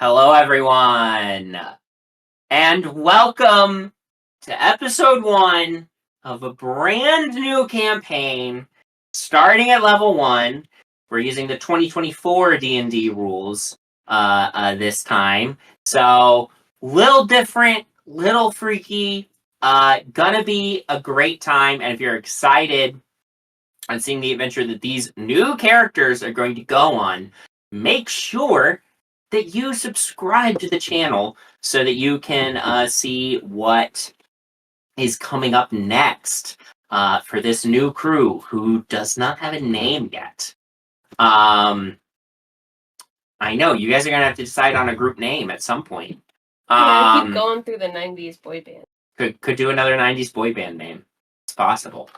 Hello, everyone, and welcome to episode 1 of a brand new campaign starting at level 1. We're using the 2024 D&D rules this time, so little different, little freaky, gonna be a great time, and if you're excited on seeing the adventure that these new characters are going to go on, make sure that you subscribe to the channel so that you can see what is coming up next for this new crew who does not have a name yet. I know, you guys are going to have to decide on a group name at some point. I keep going through the 90s boy band. Could do another 90s boy band name. It's possible.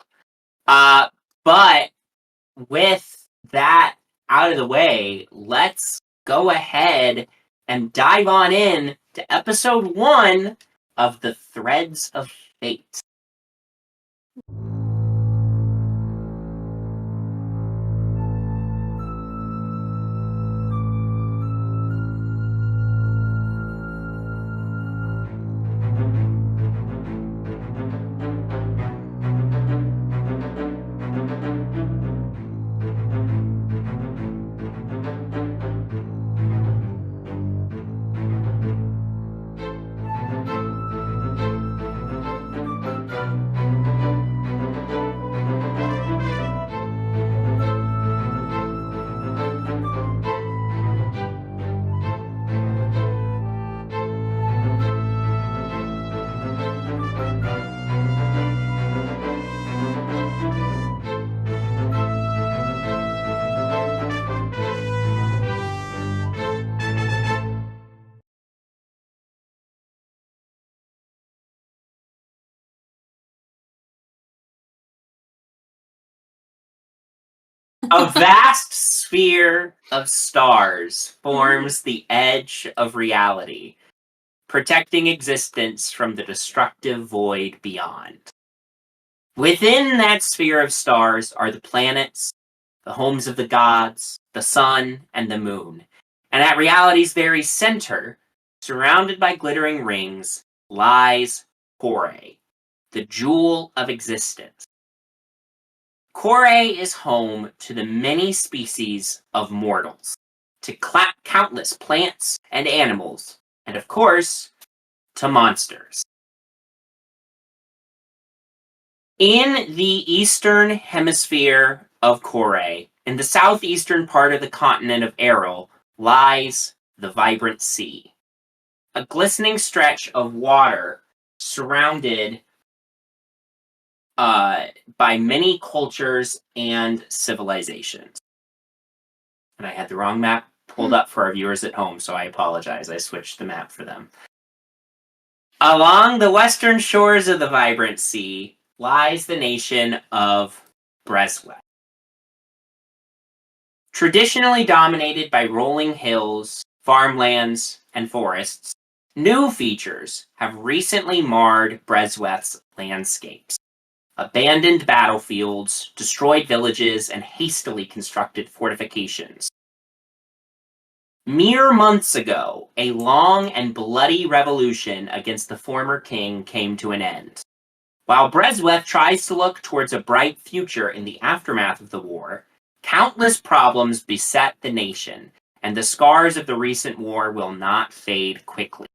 But with that out of the way, let's go ahead and dive on in to episode 1 of the Threads of Fate. A vast sphere of stars forms the edge of reality, protecting existence from the destructive void beyond. Within that sphere of stars are the planets, the homes of the gods, the sun, and the moon. And at reality's very center, surrounded by glittering rings, lies Korae, the jewel of existence. Korae is home to the many species of mortals, to countless plants and animals, and of course, to monsters. In the eastern hemisphere of Korae, in the southeastern part of the continent of Errol, lies the vibrant sea, a glistening stretch of water surrounded by many cultures and civilizations. And I had the wrong map pulled up for our viewers at home, so I apologize. I switched the map for them. Along the western shores of the vibrant sea lies the nation of Brezweth. Traditionally dominated by rolling hills, farmlands, and forests, new features have recently marred Brezweth's landscapes. Abandoned battlefields, destroyed villages, and hastily constructed fortifications. Mere months ago, a long and bloody revolution against the former king came to an end. While Brezweth tries to look towards a bright future in the aftermath of the war, countless problems beset the nation, and the scars of the recent war will not fade quickly.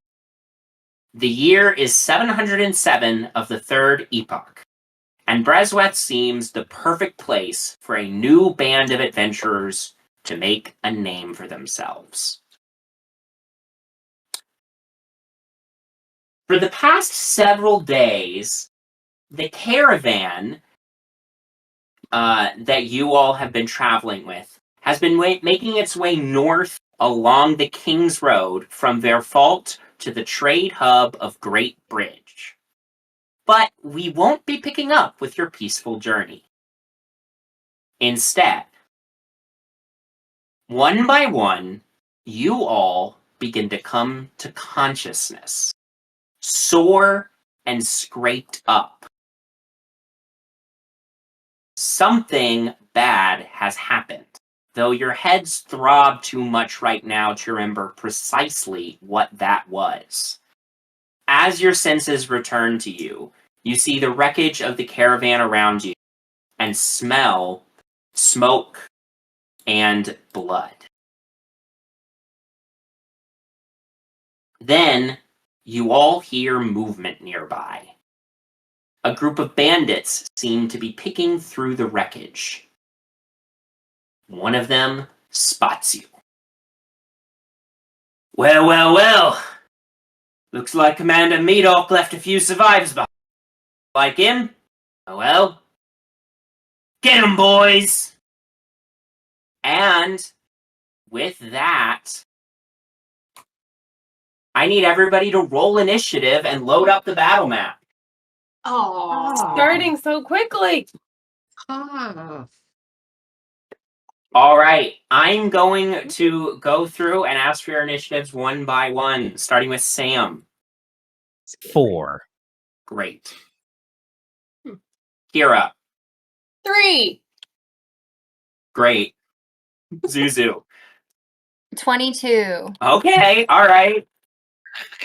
The year is 707 of the Third Epoch, and Brezweth seems the perfect place for a new band of adventurers to make a name for themselves. For the past several days, the caravan that you all have been traveling with has been making its way north along the King's Road from Verfault to the trade hub of Great Bridge. But we won't be picking up with your peaceful journey. Instead, one by one, you all begin to come to consciousness, sore and scraped up. Something bad has happened. though your heads throb too much right now to remember precisely what that was. As your senses return to you, you see the wreckage of the caravan around you and smell smoke and blood. Then you all hear movement nearby. A group of bandits seem to be picking through the wreckage. One of them spots you. Well, well, well. Looks like Commander Meadowk left a few survivors behind. Like him? Oh well. Get 'em, boys! And with that, I need everybody to roll initiative and load up the battle map. Oh, starting so quickly. Ah. All right, I'm going to go through and ask for your initiatives one by one, starting with Sam. 4. Great. Kyra. 3. Great. Zuzu. 22. Okay, all right.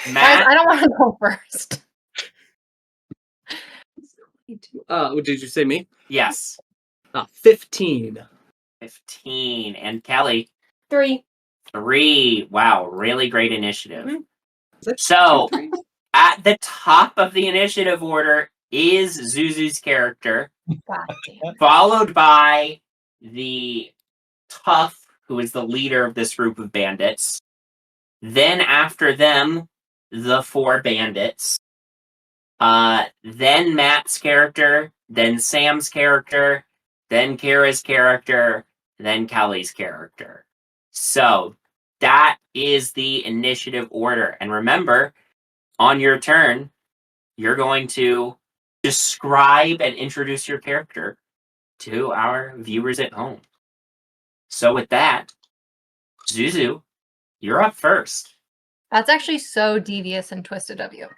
Guys, Matt. I don't want to go first. Did you say me? Yes. 15. 15. And Kelly. 3. 3. Wow, really great initiative. Mhm. Is that So, 2, 3? at the top of the initiative order is Zuzu's character, God damn. followed by the Tough, who is the leader of this group of bandits. Then after them, the 4 bandits. Then Matt's character, then Sam's character, then Kira's character, then Kelly's character. So that is the initiative order. And remember, on your turn, you're going to describe and introduce your character to our viewers at home. So with that, Zuzu, you're up first. That's actually so devious and twisted of you.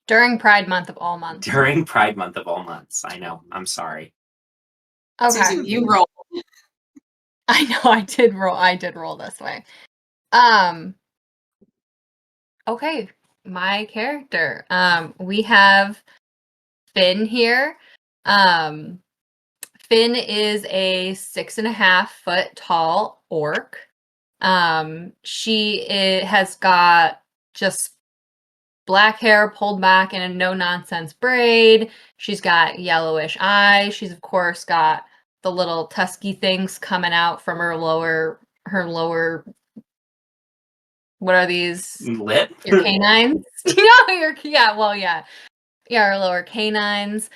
During Pride Month of all months. During Pride Month of all months. I know. I'm sorry. Okay. Zuzu, you roll. I know I did roll this way. Okay, my character. We have Fyn here. Fyn is a 6.5 foot tall orc. She has got just black hair pulled back in a no-nonsense braid. She's got yellowish eyes. She's, of course, got the little tusky things coming out from her lower, what are these? Lip? Your canines? Yeah, her lower canines.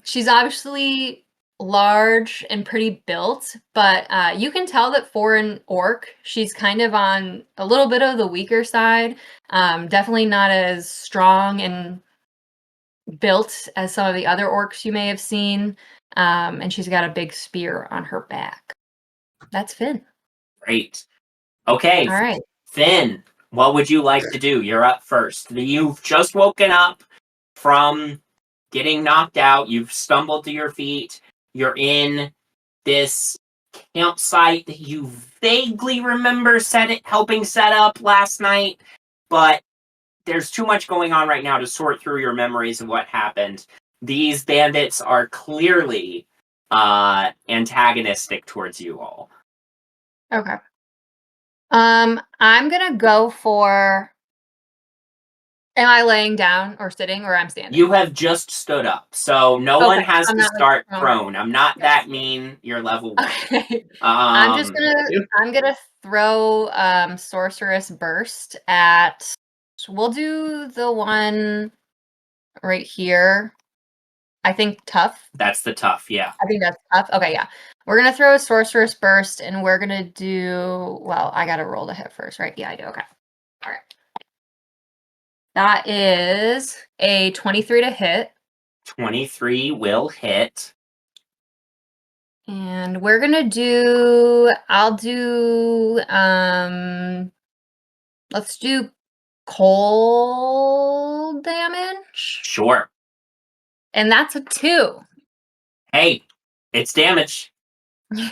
She's obviously large and pretty built, but you can tell that for an orc, she's kind of on a little bit of the weaker side. Definitely not as strong and built as some of the other orcs you may have seen. And she's got a big spear on her back. That's Fyn. Great. Okay. All right. Fyn, what would you like to do? You're up first. You've just woken up from getting knocked out. You've stumbled to your feet. You're in this campsite that you vaguely remember helping set up last night, but there's too much going on right now to sort through your memories of what happened. These bandits are clearly antagonistic towards you all. Okay. I'm gonna go for. Am I laying down or sitting, or I'm standing? You have just stood up, so no one has to start prone. I'm not that mean. You're level 1. Okay. I'm gonna throw sorceress burst at. We'll do the one right here. I think tough. That's the tough, yeah. I think that's tough. Okay, yeah. We're gonna throw a sorceress burst, and we're gonna do. Well, I gotta roll to hit first, right? Yeah, I do. Okay. All right. That is a 23 to hit. 23 will hit. And we're gonna do. I'll do. Let's do cold damage. Sure. And that's a 2. Hey, it's damage.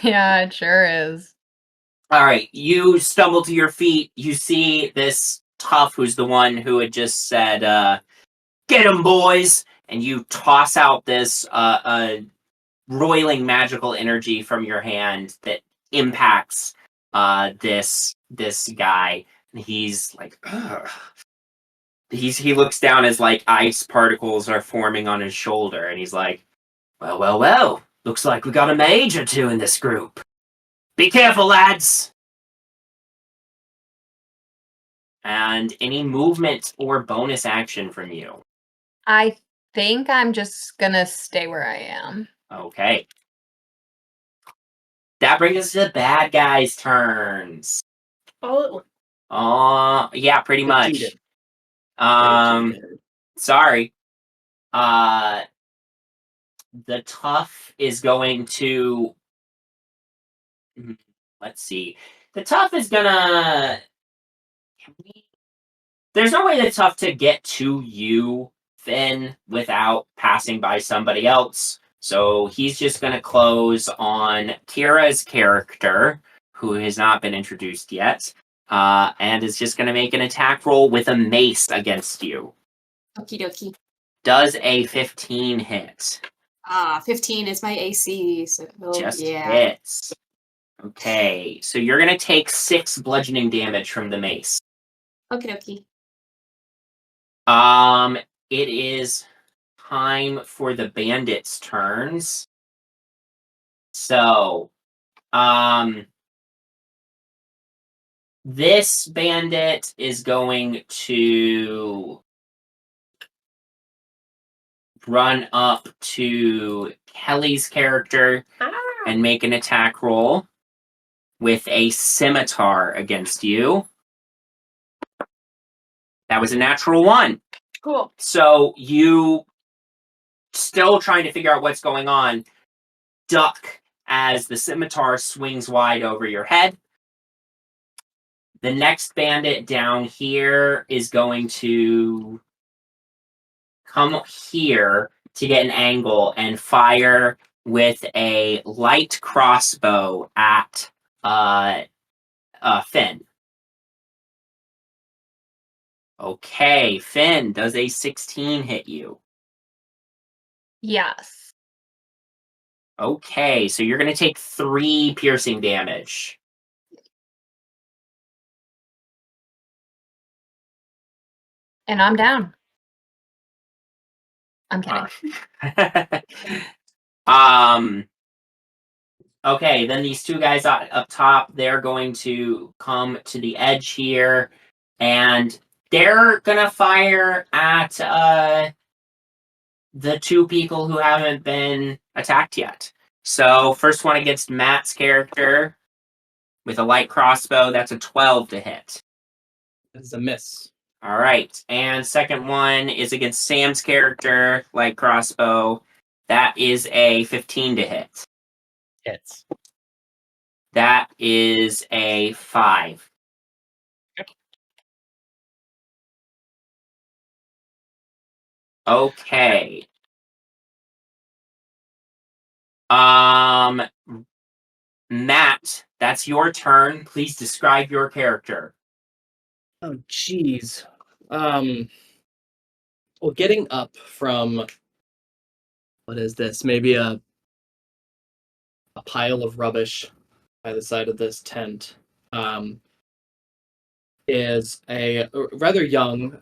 Yeah, it sure is. All right, you stumble to your feet. You see this Tough, who's the one who had just said, "Get 'em, boys!" And you toss out this roiling magical energy from your hand that impacts this guy. And he's like, ugh. He looks down as like ice particles are forming on his shoulder, and he's like, well, well, well. Looks like we got a mage or two in this group. Be careful, lads. And any movement or bonus action from you? I think I'm just gonna stay where I am. Okay. That brings us to the bad guys' turns. Oh, Yeah, pretty much. Cheated. Sorry. The Tough is going to. Let's see. The Tough is gonna. There's no way the Tough to get to you, Finn, without passing by somebody else. So he's just gonna close on Kyra's character, who has not been introduced yet, and is just gonna make an attack roll with a mace against you. okie dokie. Does a 15 hit? 15 is my AC, so Just yeah. hits. Okay, so you're gonna take 6 bludgeoning damage from the mace. Okie dokie. It is time for the bandits' turns. So, this bandit is going to run up to Kelly's character and make an attack roll with a scimitar against you. That was a natural 1. Cool. So you, still trying to figure out what's going on, duck as the scimitar swings wide over your head. The next bandit down here is going to come here to get an angle and fire with a light crossbow at Finn. Okay, Finn, does a 16 hit you? Yes. Okay, so you're going to take 3 piercing damage. And I'm down. I'm kidding. Okay, then these 2 guys up top, they're going to come to the edge here, and they're gonna fire at the 2 people who haven't been attacked yet. So first one against Matt's character with a light crossbow, that's a 12 to hit. That's a miss. All right, and second one is against Sam's character, light crossbow. That is a 15 to hit. Hits. That is a 5. Okay. Matt, that's your turn. Please describe your character. Oh, jeez. Well, getting up from what is this? Maybe a pile of rubbish by the side of this tent. Is a rather young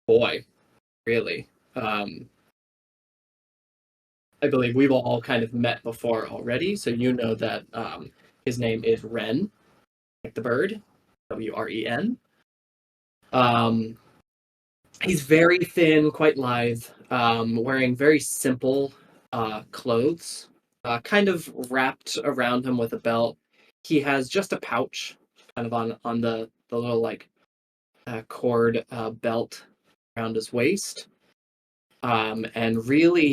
boy, really. I believe we've all kind of met before already, so you know that his name is Wren, like the bird, Wren. He's very thin, quite lithe, wearing very simple clothes, kind of wrapped around him with a belt. He has just a pouch, kind of on the little like cord belt around his waist. And really,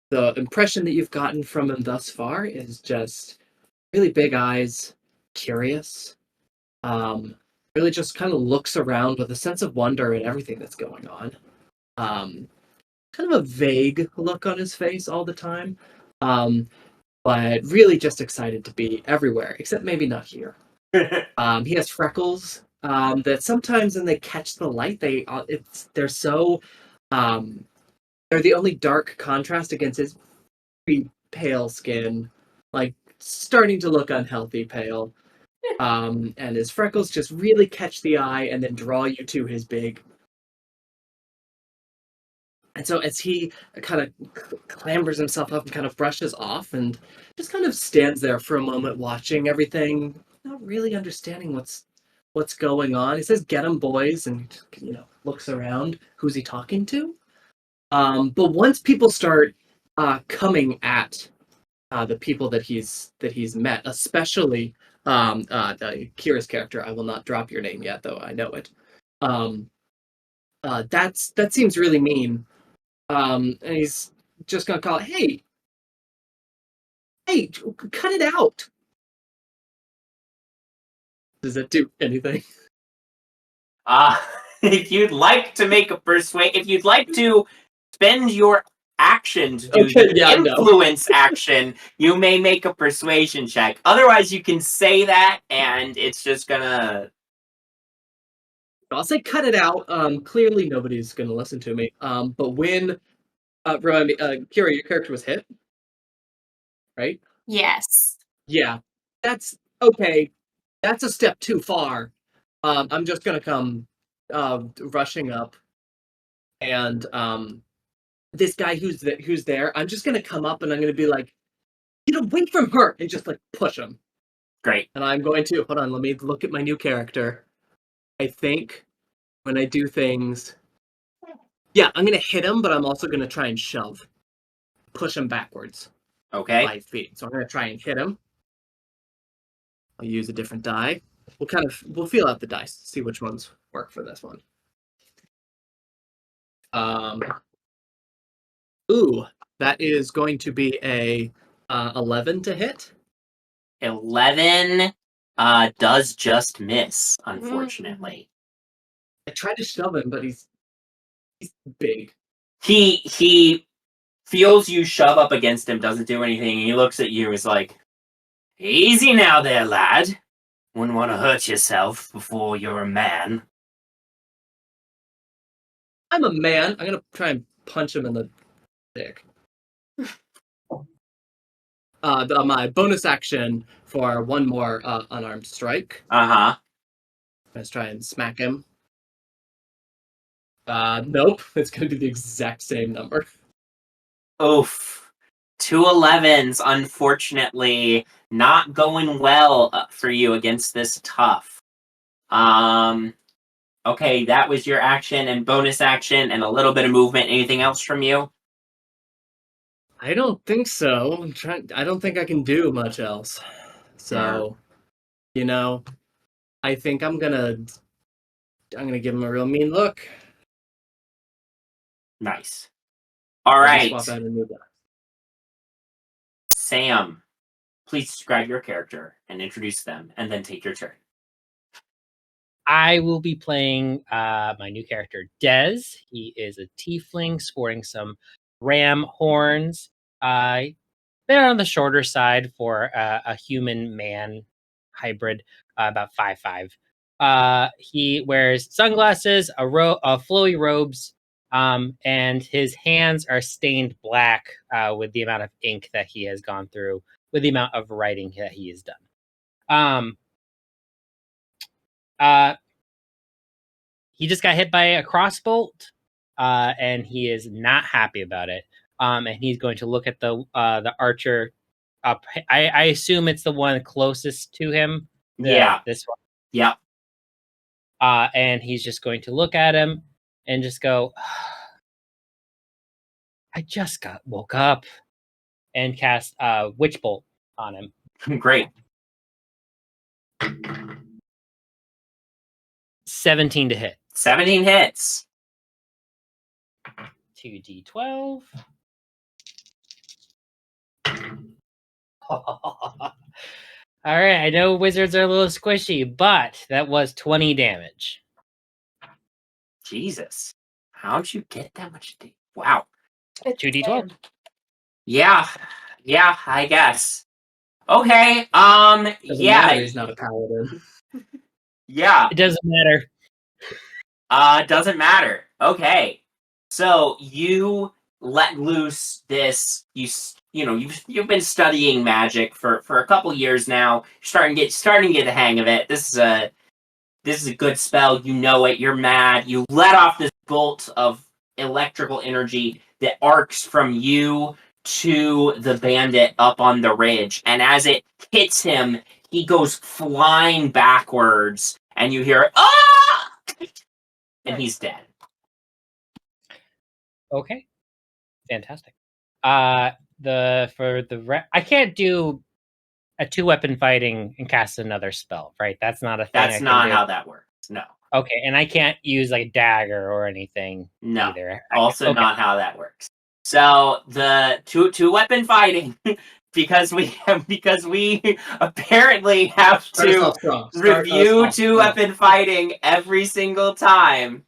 the impression that you've gotten from him thus far is just really big eyes, curious, really just kind of looks around with a sense of wonder at everything that's going on. Kind of a vague look on his face all the time, but really just excited to be everywhere, except maybe not here. He has freckles that sometimes when they catch the light, they're so they're the only dark contrast against his pretty pale skin, like starting to look unhealthy pale. And his freckles just really catch the eye and then draw you to his big. And so as he kind of clambers himself up and kind of brushes off and just kind of stands there for a moment watching everything, not really understanding what's going on. He says, "Get 'em, boys," and looks around. Who's he talking to? But once people start coming at the people that he's met, especially Kyra's character. I will not drop your name yet, though I know it. That seems really mean. And he's just gonna call it, hey, cut it out. Does that do anything? If you'd like to make a if you'd like to spend your action to do the influence action, you may make a persuasion check. Otherwise, you can say that, and it's just gonna. I'll say cut it out. Clearly, nobody's gonna listen to me. But when Kyra, your character was hit, right? Yes. Yeah, that's okay. That's a step too far. I'm just gonna come rushing up, and this guy who's there, I'm just gonna come up and I'm gonna be like, get away from her, and just like push him. Great. And I'm going to hold on. Let me look at my new character. I think when I do things, yeah, I'm gonna hit him, but I'm also gonna try and push him backwards. Okay. 5 feet. So I'm gonna try and hit him. I'll use a different die. We'll feel out the dice, see which ones work for this one. Ooh, that is going to be a 11 to hit. 11 does just miss, unfortunately. I tried to shove him, but he's big. He feels you shove up against him, doesn't do anything, and he looks at you, is like, easy now there, lad. Wouldn't want to hurt yourself before you're a man. I'm a man. I'm gonna try and punch him in the dick. My bonus action for one more unarmed strike. Let's try and smack him. Nope. It's gonna be the exact same number. Oof. 2 11s, unfortunately, not going well for you against this tough. Okay, that was your action and bonus action and a little bit of movement. Anything else from you? I don't think so. I don't think I can do much else. So, I think I'm gonna give him a real mean look. Nice. All right. Swap out a new guy. Sam, please describe your character and introduce them, and then take your turn. I will be playing my new character, Dez. He is a tiefling sporting some ram horns. They're on the shorter side for a human-man hybrid, about 5'5". He wears sunglasses, a flowy robes, and his hands are stained black with the amount of ink that he has gone through, with the amount of writing that he has done. He just got hit by a crossbolt, and he is not happy about it. And he's going to look at the archer up. I assume it's the one closest to him. This one. Yeah. And he's just going to look at him and just go, I just woke up, and cast Witch Bolt on him. Great. 17 to hit. 17 hits. 2d12. All right, I know wizards are a little squishy, but that was 20 damage. Jesus. How'd you get that much damage? Wow. 2d12. Yeah. Yeah, I guess. Okay, Doesn't yeah, matter, he's not a paladin. yeah, It doesn't matter. doesn't matter. Okay, so you let loose this, you've been studying magic for a couple years now. You're starting to get the hang of it. This is a good spell. You know it. You're mad. You let off this bolt of electrical energy that arcs from you to the bandit up on the ridge. And as it hits him, he goes flying backwards. And you hear, ah! And he's dead. Okay, fantastic. I can't do a 2-weapon fighting and cast another spell, right? That's not a thing. That's I can not do. how that works. No. Okay, and I can't use like a dagger or anything No. either. Also Okay. not how that works. So the two weapon fighting, because we apparently have Start us to off strong. Start us review off two strong. weapon fighting every single time.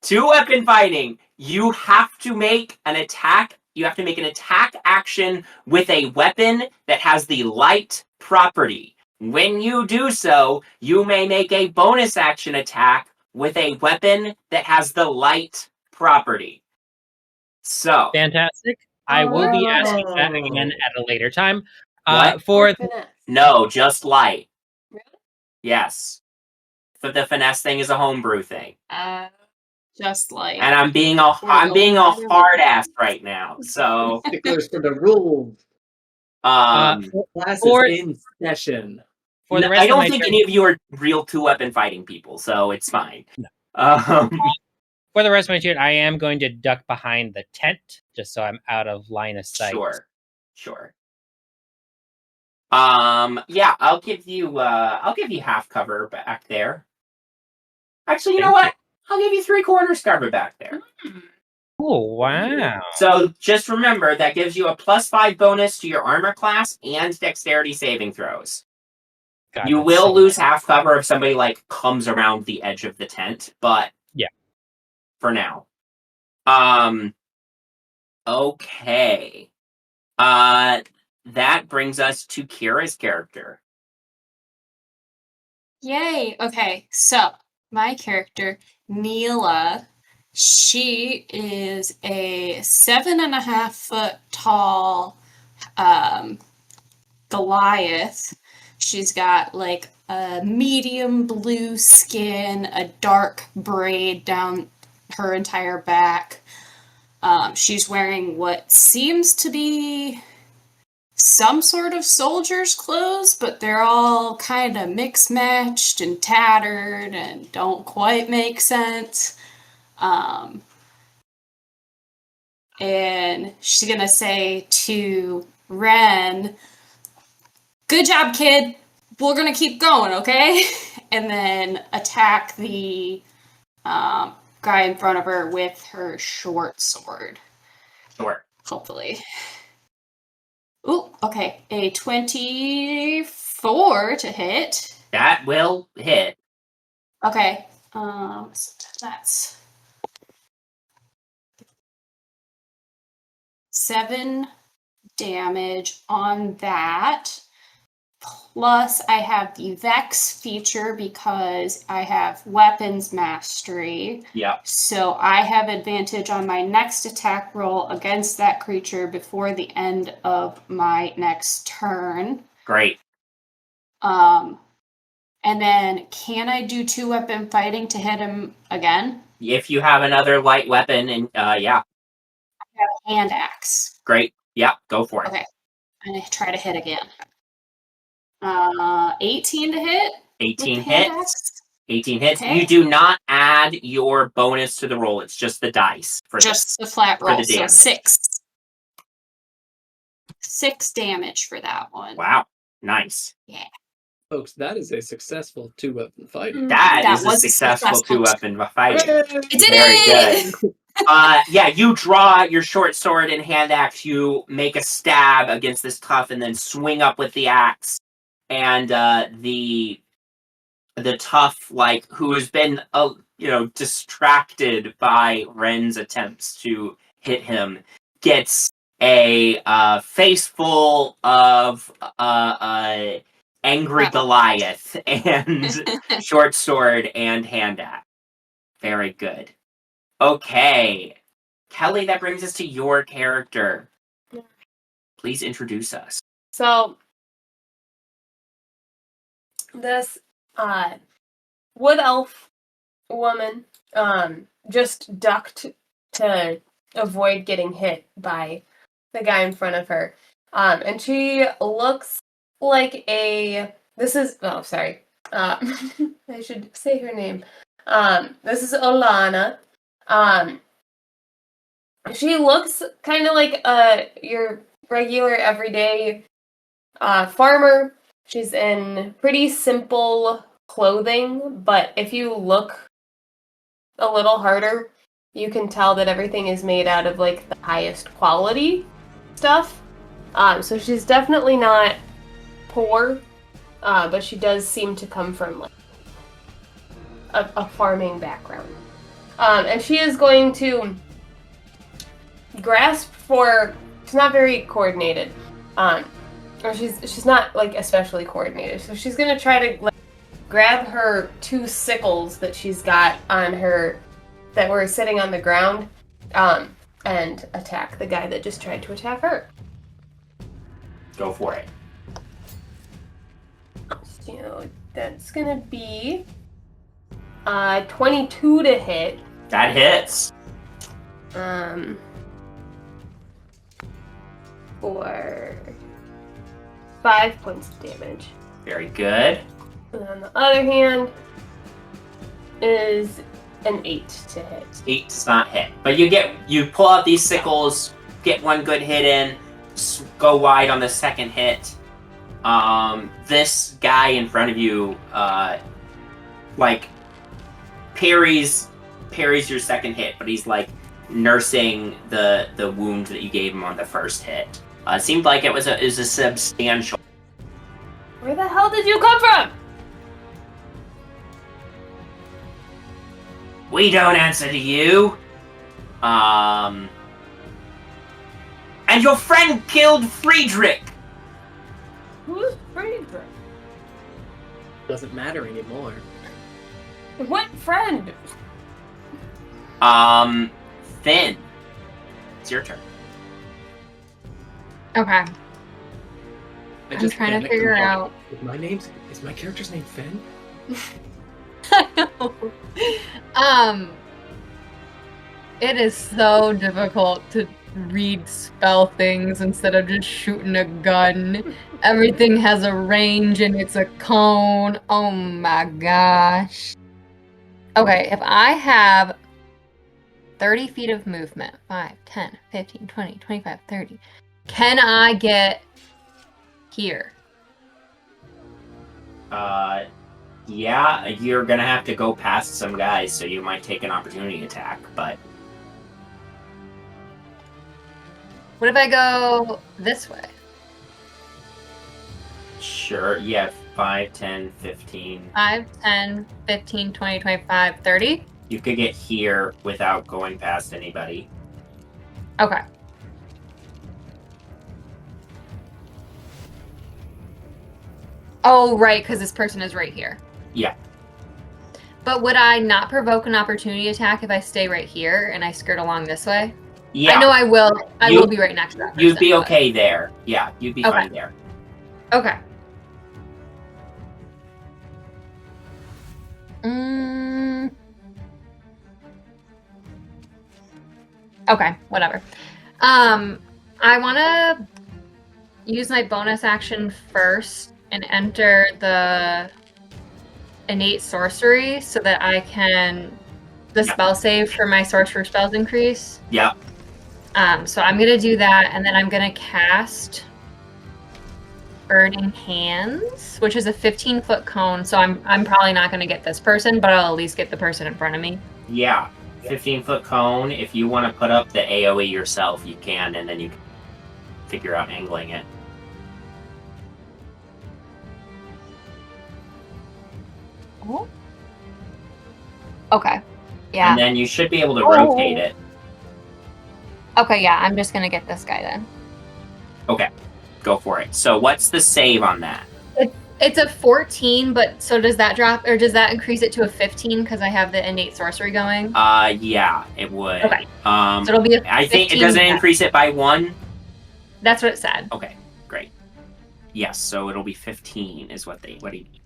2-weapon fighting, you have to make an attack. You have to make an attack action with a weapon that has the light property. When you do so, you may make a bonus action attack with a weapon that has the light property. So, Fantastic. I will be asking that Oh. again at a later time. What? For Finesse. no, just light. Really? Yes. But the finesse thing is a homebrew thing. Just like. And I'm being a hard ass right now. So, Sticklers for the rules. Class for- is in session. for the rest I of don't my think turn, any of you are real 2-weapon fighting people, so it's fine. No. Um, for the rest of my turn, I am going to duck behind the tent just so I'm out of line of sight. Sure. Yeah, I'll give you half cover back there. Actually, you know what? I'll give you 3/4 cover back there. Oh wow! So just remember that gives you a +5 bonus to your armor class and dexterity saving throws. God, You that's will so lose nice. half cover if somebody comes around the edge of the tent, but yeah, for now. Okay. That brings us to Kyra's character. Yay! Okay, so my character, Neela, she is a 7.5-foot tall Goliath. She's got like a medium blue skin, a dark braid down her entire back. She's wearing what seems to be some sort of soldier's clothes, but they're all kind of mixed-matched and tattered and don't quite make sense. And she's gonna say to Wren, "Good job, kid. We're gonna keep going, okay?" And then attack the guy in front of her with her short sword. Sure. Hopefully. Ooh, okay. A 24 to hit. That will hit. Okay. So that's 7 damage on that. Plus, I have the Vex feature because I have weapons mastery. Yep. So I have advantage on my next attack roll against that creature before the end of my next turn. Great. And then can I do 2-weapon fighting to hit him again? If you have another light weapon, and yeah. I have a hand axe. Great. Yeah, go for it. Okay. I'm going to try to hit again. 18 to hit. 18 with the hand hits. axe. 18 hits. Okay. You do not add your bonus to the roll. It's just the dice for Just the flat for roll. the So damage. 6. 6 damage for that one. Wow. Nice. Folks, that is a successful 2-weapon fighting. That is a was successful 2-weapon fighting. I did Very it! good. Yeah, you draw your short sword and hand axe. You make a stab against this tough, and then swing up with the axe. And the tough, who has been distracted by Wren's attempts to hit him, gets a face full of angry Goliath and short sword and hand axe. Very good. Okay. Kelly, that brings us to your character. Please introduce us. So, this wood elf woman just ducked to avoid getting hit by the guy in front of her. And she looks like I should say her name. This is Olana. She looks kind of like your regular everyday farmer. She's in pretty simple clothing, but if you look a little harder, you can tell that everything is made out of like the highest quality stuff. So she's definitely not poor, but she does seem to come from like a farming background. And she is going to grasp for. She's not very coordinated, or she's not like especially coordinated. So she's gonna try to like grab her 2 sickles that she's got on her that were sitting on the ground, and attack the guy that just tried to attack her. Go for it. So that's gonna be 22 to hit. That hits. For 5 points of damage. Very good. And on the other hand is an 8 to hit. 8 does not hit. But you pull out these sickles, get one good hit in, go wide on the second hit. This guy in front of you, like, parries your second hit, but he's like nursing the wound that you gave him on the first hit. It seemed like it was a substantial. Where the hell did you come from? We don't answer to you. And your friend killed Friedrich. Who's Friedrich? Doesn't matter anymore. What friend? Fyn. It's your turn. Okay. I'm trying to figure out. Is my character's name Fyn? It is so difficult to read spell things instead of just shooting a gun. Everything has a range and it's a cone. Oh my gosh. Okay, if I have 30 feet of movement, 5, 10, 15, 20, 25, 30, can I get here? Yeah, you're gonna have to go past some guys, so you might take an opportunity attack, but... What if I go this way? Sure, yeah, 5, 10, 15... 5, 10, 15, 20, 25, 30? You could get here without going past anybody. Okay. Oh, right, because this person is right here. Yeah. But would I not provoke an opportunity attack if I stay right here and I skirt along this way? Yeah. I know I will. I will be right next to that person. You'd be okay there. Yeah, you'd be fine there. Okay. Okay, whatever. I want to use my bonus action first and enter the innate sorcery so that I can spell save for my sorcerer spells increase. Yeah. So I'm gonna do that, and then I'm gonna cast Burning Hands, which is a 15-foot cone. So I'm probably not gonna get this person, but I'll at least get the person in front of me. Yeah. 15-foot cone. If you want to put up the AoE yourself, you can, and then you can figure out angling it. Oh. Okay. Yeah. And then you should be able to rotate it. Okay, yeah, I'm just gonna get this guy then. Okay, go for it. So what's the save on that? It's a 14, but so does that drop, or does that increase it to a 15 because I have the innate sorcery going? Yeah, it would. Okay. So it'll be a 15. I think it doesn't increase it by 1. That's what it said. Okay, great. Yes, so it'll be 15 is what he need.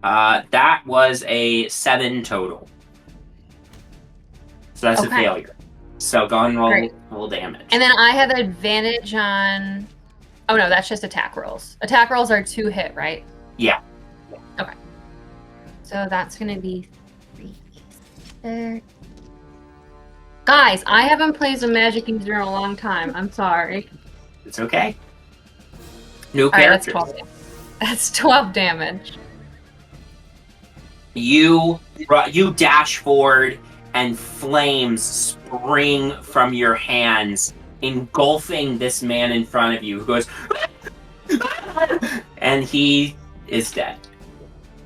That was a 7 total. So that's a failure. So go ahead and roll damage. And then I have advantage on... Oh no, that's just attack rolls. Attack rolls are 2 hit, right? Yeah. Okay. So that's going to be 3 there. Guys, I haven't played as a magic user in a long time. I'm sorry. It's okay. New characters. Right, that's 12 damage. You dash forward and flames spring from your hands, engulfing this man in front of you who goes and he is dead.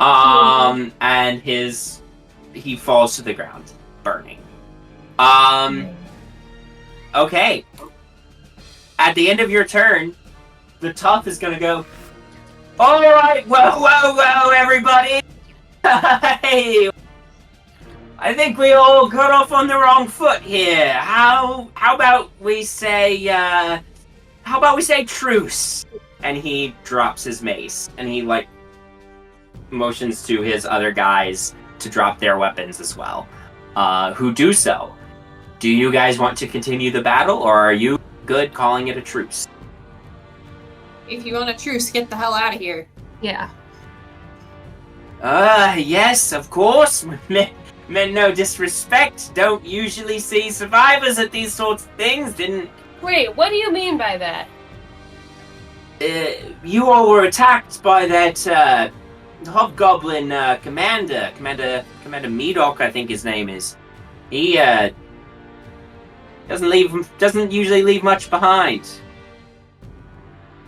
And he falls to the ground, burning. Okay. At the end of your turn, the tough is gonna go, alright, whoa, everybody! Hey! I think we all got off on the wrong foot here. How about we say truce? And he drops his mace, and he, motions to his other guys to drop their weapons as well, who do so. Do you guys want to continue the battle, or are you good calling it a truce? If you want a truce, get the hell out of here. Yeah. Yes, of course. Meant no disrespect. Don't usually see survivors at these sorts of things. Wait, what do you mean by that? You all were attacked by that hobgoblin commander Medoc, I think his name is. He doesn't usually leave much behind.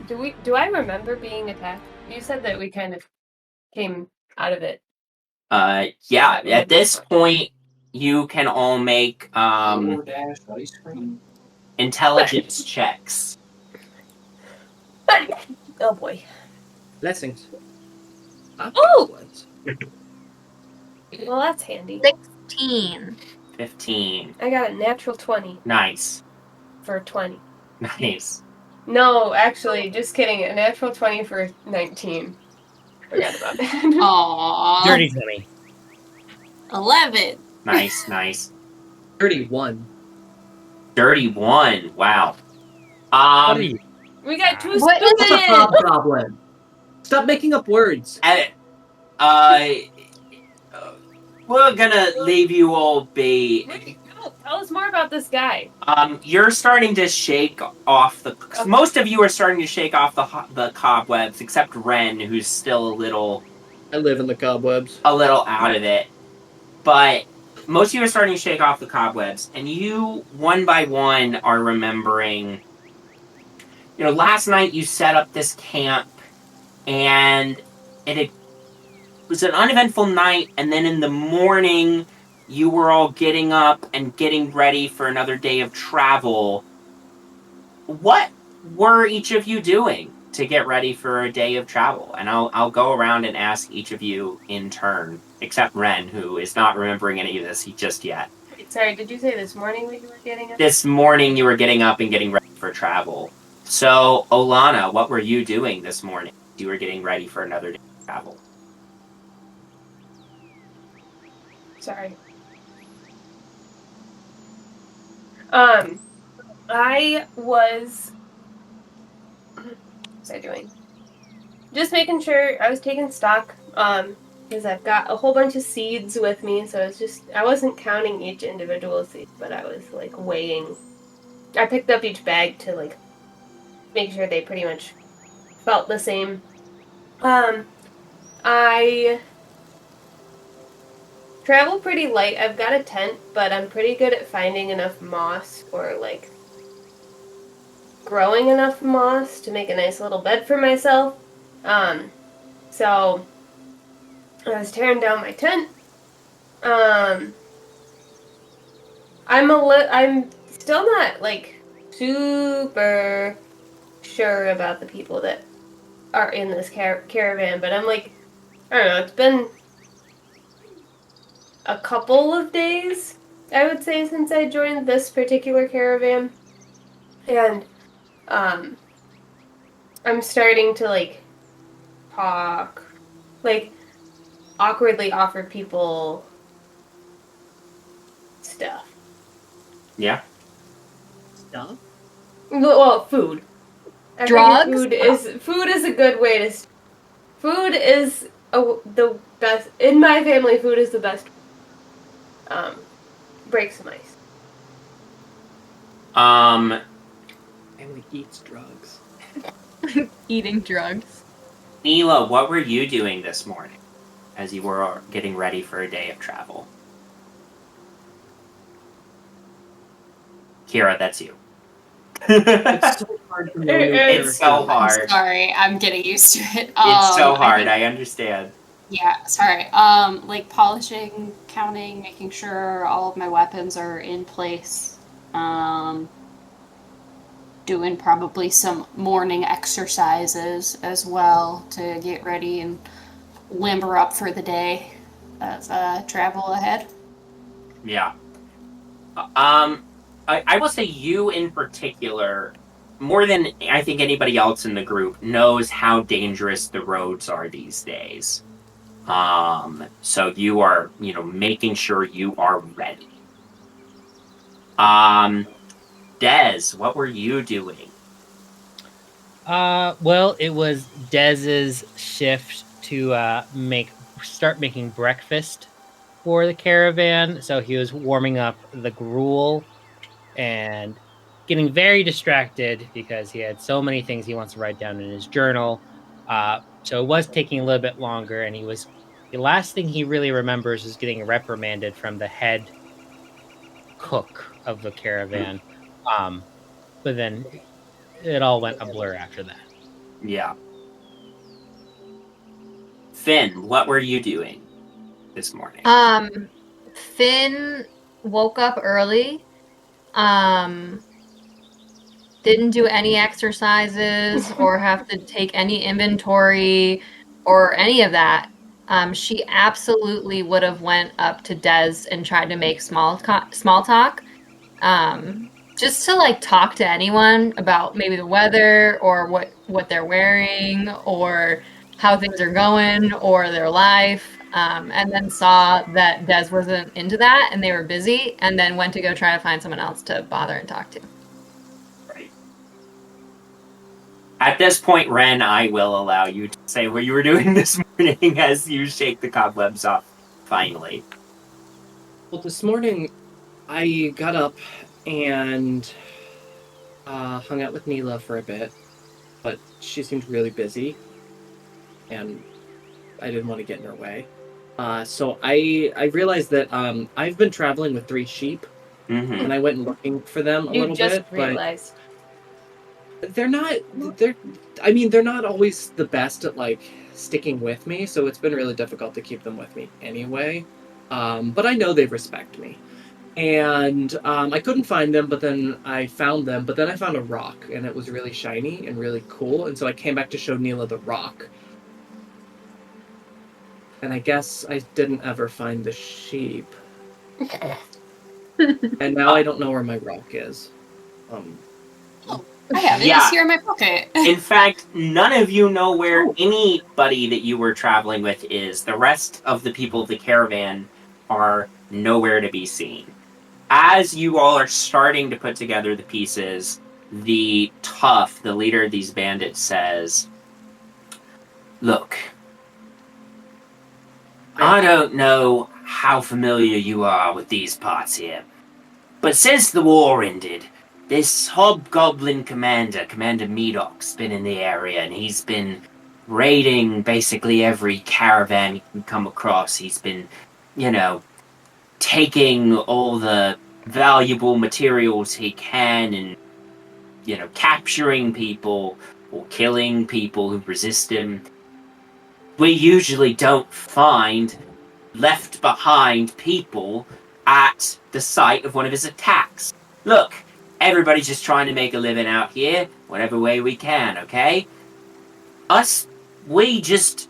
Do I remember being attacked? You said that we kind of came out of it. Yeah, at this point, you can all make, intelligence checks. Oh boy. Blessings. Oh! Well, that's handy. 16. 15. I got a natural 20 Nice. for 20. Nice. No, actually, just kidding. A natural 20 for 19. Forgot about that. Aww. Dirty 20. 11. Nice. 31. 31. Wow. We got 2 What is What's a stupid! hobgoblin? Stop making up words. We're gonna leave you all be. Wait, no, tell us more about this guy. You're starting to shake off the. Okay. Most of you are starting to shake off the cobwebs, except Wren, who's still a little I live in the cobwebs. out of it. But most of you are starting to shake off the cobwebs, and you, one by one, are remembering. Last night you set up this camp, and it was an uneventful night, and then in the morning, you were all getting up and getting ready for another day of travel. What were each of you doing to get ready for a day of travel? And I'll go around and ask each of you in turn, except Wren, who is not remembering any of this just yet. Sorry, did you say this morning that you were getting up? This morning you were getting up and getting ready for travel. So, Olana, what were you doing this morning? You were getting ready for another day of travel. Sorry. I was... What was I doing? Just making sure I was taking stock, because I've got a whole bunch of seeds with me, so I wasn't counting each individual seed, but I was, weighing. I picked up each bag to, make sure they pretty much felt the same. I travel pretty light. I've got a tent, but I'm pretty good at finding enough moss or, growing enough moss to make a nice little bed for myself. So I was tearing down my tent. I'm still not like super sure about the people that are in this caravan, but I'm like, I don't know. It's been a couple of days, I would say, since I joined this particular caravan, and I'm starting to like talk, like awkwardly offer people stuff. Yeah. Stuff? Well, food. I figure Drugs? Food is a good way to. Food is the best in my family. Food is the best. Break some ice. Family eats drugs. Eating drugs. Neela, what were you doing this morning as you were getting ready for a day of travel? Kyra, that's you. It's so hard to know new It's so characters. hard. I'm sorry, I'm getting used to it. It's so I hard, think- I understand. Yeah, sorry. Like polishing, counting, making sure all of my weapons are in place. Doing probably some morning exercises as well to get ready and limber up for the day as travel ahead. Yeah. I will say you in particular, more than I think anybody else in the group, knows how dangerous the roads are these days. So you are, making sure you are ready. Dez, what were you doing? Well, it was Dez's shift to start making breakfast for the caravan. So he was warming up the gruel and getting very distracted because he had so many things he wants to write down in his journal. So it was taking a little bit longer, and the last thing he really remembers is getting reprimanded from the head cook of the caravan. But then it all went a blur after that. Yeah. Fyn, what were you doing this morning? Finn woke up early. Didn't do any exercises or have to take any inventory or any of that. She absolutely would have went up to Des and tried to make small talk, just to like talk to anyone about maybe the weather or what they're wearing or how things are going or their life. And then saw that Des wasn't into that and they were busy, and then went to go try to find someone else to bother and talk to. Right. At this point, Wren, I will allow you to say what you were doing this morning as you shake the cobwebs off, finally. Well, this morning I got up and hung out with Neela for a bit, but she seemed really busy, and I didn't want to get in her way. So I realized that I've been traveling with 3 sheep, Mm-hmm. and I went looking for them a You little just bit, realized. but they're not always the best at like sticking with me, so it's been really difficult to keep them with me anyway. But I know they respect me. And I couldn't find them, but then I found them. But then I found a rock, and it was really shiny and really cool. And so I came back to show Neela the rock. And I guess I didn't ever find the sheep. And now I don't know where my rock is. I have it. Yeah. It's here in my pocket. In fact, none of you know where anybody that you were traveling with is. The rest of the people of the caravan are nowhere to be seen. As you all are starting to put together the pieces, the Tough, the leader of these bandits, says, "Look, I don't know how familiar you are with these parts here, but since the war ended, this hobgoblin Commander Medoc's been in the area, and he's been raiding basically every caravan he can come across. He's been, taking all the valuable materials he can and, capturing people or killing people who resist him. We usually don't find left behind people at the site of one of his attacks. Look, everybody's just trying to make a living out here, whatever way we can, okay? We just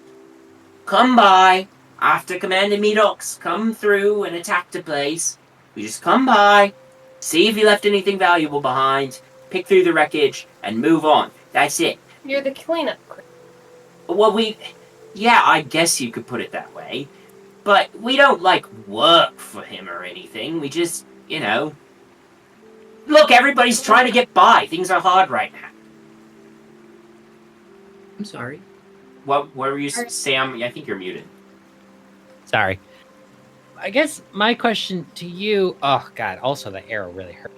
come by after Commander Medox come through and attack the place. We just come by, see if he left anything valuable behind, pick through the wreckage, and move on. That's it. You're the cleanup crew. Well, yeah, I guess you could put it that way. But we don't, work for him or anything. We just, look, everybody's trying to get by. Things are hard right now. I'm sorry. What were you, Sam? I think you're muted. Sorry. I guess my question to you. Oh God! Also, the arrow really hurt.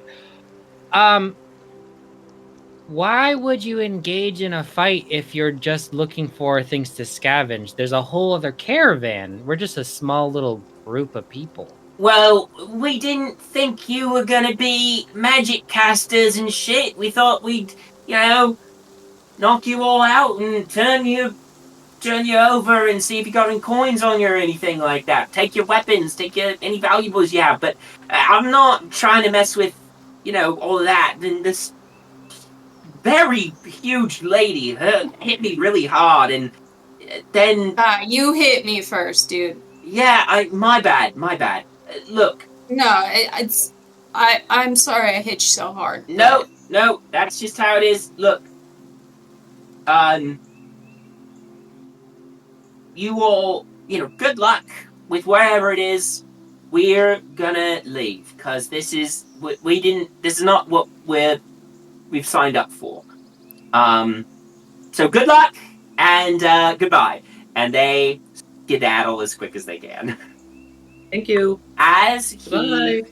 Why would you engage in a fight if you're just looking for things to scavenge? There's a whole other caravan. We're just a small little group of people. Well, we didn't think you were gonna be magic casters and shit. We thought we'd, knock you all out and turn you over and see if you got any coins on you or anything like that. Take your weapons, take any valuables you have. But I'm not trying to mess with, all of that. And this very huge lady hit me really hard, and then... You hit me first, dude. Yeah, my bad. Look. No, I'm sorry I hit you so hard. No, that's just how it is. Look. You all, good luck with wherever it is. We're gonna leave, because this is not what we've signed up for. So good luck, and goodbye. And they skedaddle as quick as they can. Thank you. As he Bye.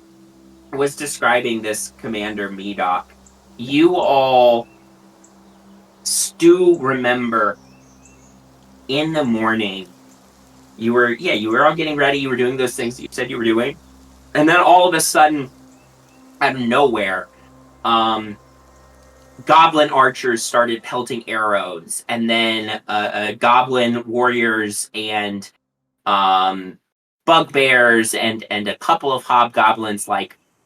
was describing this Commander Medoc, you all do remember in the morning, you were all getting ready, you were doing those things that you said you were doing, and then all of a sudden, out of nowhere, goblin archers started pelting arrows, and then goblin warriors and bugbears and a couple of hobgoblins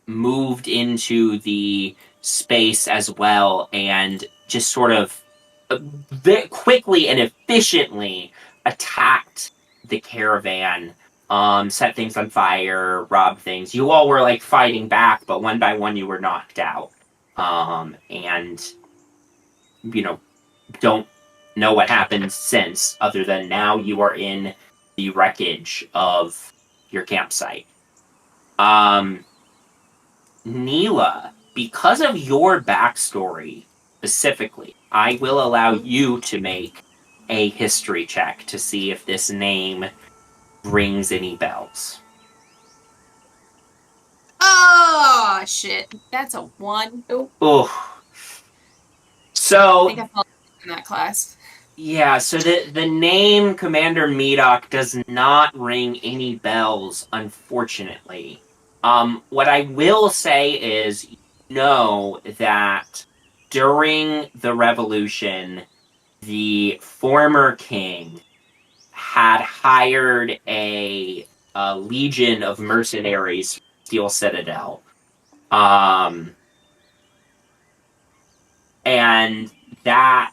moved into the space as well, and just sort of very quickly and efficiently attacked the caravan, set things on fire, robbed things. You all were fighting back, but one by one you were knocked out. And don't know what happened since, other than now you are in the wreckage of your campsite. Neela, because of your backstory specifically, I will allow you to make a history check to see if this name rings any bells. Oh, shit. That's a 1. Oh. So, I think I fell in that class. Yeah, so the name Commander Medoc does not ring any bells, unfortunately. What I will say is, that during the revolution, the former king had hired a legion of mercenaries from Steel Citadel. And that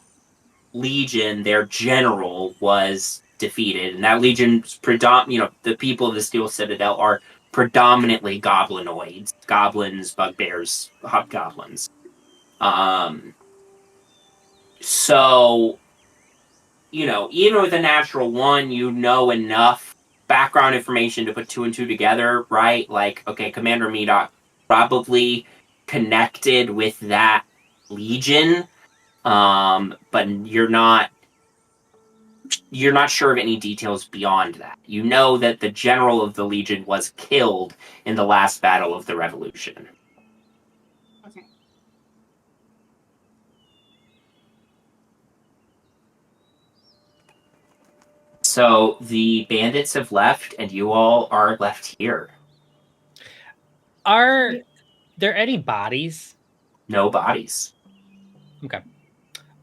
legion, their general, was defeated, and that legion's the people of the Steel Citadel are predominantly goblinoids, goblins, bugbears, hobgoblins. So, even with a natural 1, enough background information to put 2 and 2 together, right? Okay, Commander Medoc probably connected with that legion, but you're not sure of any details beyond that. You know that the general of the Legion was killed in the last battle of the Revolution. Okay. So the bandits have left, and you all are left here. Are there any bodies? No bodies. Okay.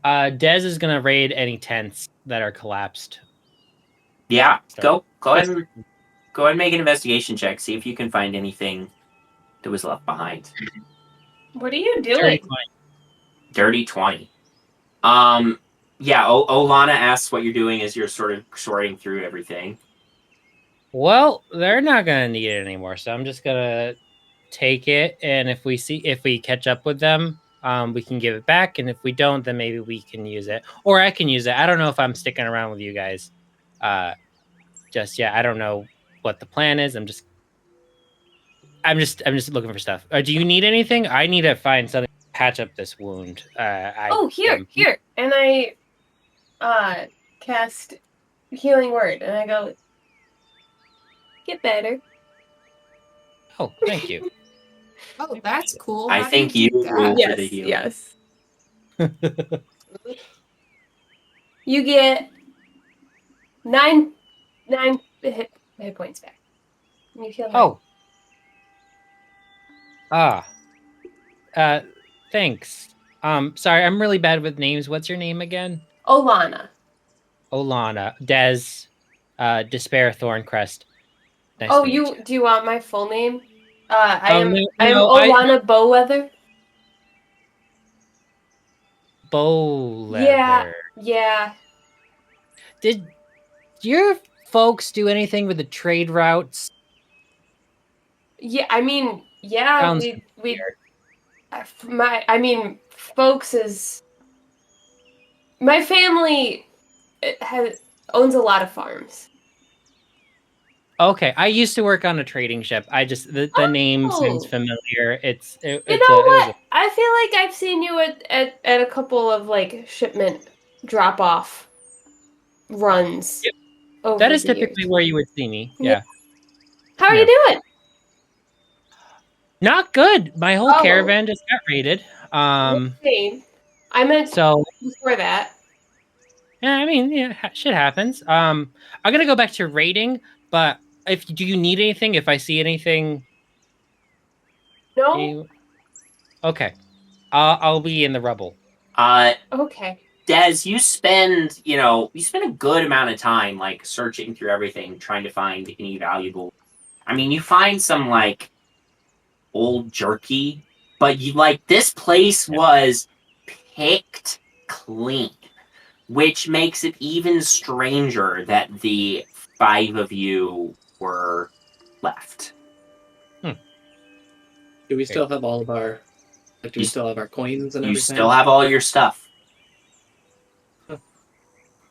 Dez is gonna raid any tents that are collapsed. Yeah, go ahead. go ahead and make an investigation check. See if you can find anything that was left behind. What are you doing? Dirty 20. Yeah, Olana asks what you're doing as you're sort of sorting through everything. Well, they're not gonna need it anymore, so I'm just gonna take it, and if we catch up with them, we can give it back, and if we don't, then maybe we can use it, or I can use it. I don't know if I'm sticking around with you guys. Just I don't know what the plan is. I'm just looking for stuff. Do you need anything? I need to find something to patch up this wound. Here. And I cast healing word and I go, get better. Oh, thank you. Oh, that's cool. I How do think you do you that? roll for the healing. Yes. You get 9 hit points back. You heal Oh. Thanks. Sorry, I'm really bad with names. What's your name again? Olana. Olana. Des. Despair Thorncrest. Nice Oh, to meet you. do you want my full name? I am no, Olana Bowweather. Bow leather. Yeah. Did your folks do anything with the trade routes? Yeah, I mean, yeah, Sounds we folks is my family owns a lot of farms. Okay, I used to work on a trading ship. I just the name sounds Oh. familiar. You know what? I feel like I've seen you at a couple of like shipment drop off runs. Yep. Over That is the typically years. where you would see me. Yeah. How are Yeah. you doing? Not good. My whole Oh. caravan just got raided. Insane. I meant So before that. yeah, I mean, shit happens. I'm gonna go back to raiding, but do you need anything? If I see anything, No? okay, I'll be in the rubble. Okay. Des, you spend a good amount of time like searching through everything, trying to find any valuable. I mean, you find some like old jerky, but this place was picked clean, which makes it even stranger that the 5 of you were left. Do we still have all of our? Do we still have our coins and You everything? still have all your stuff.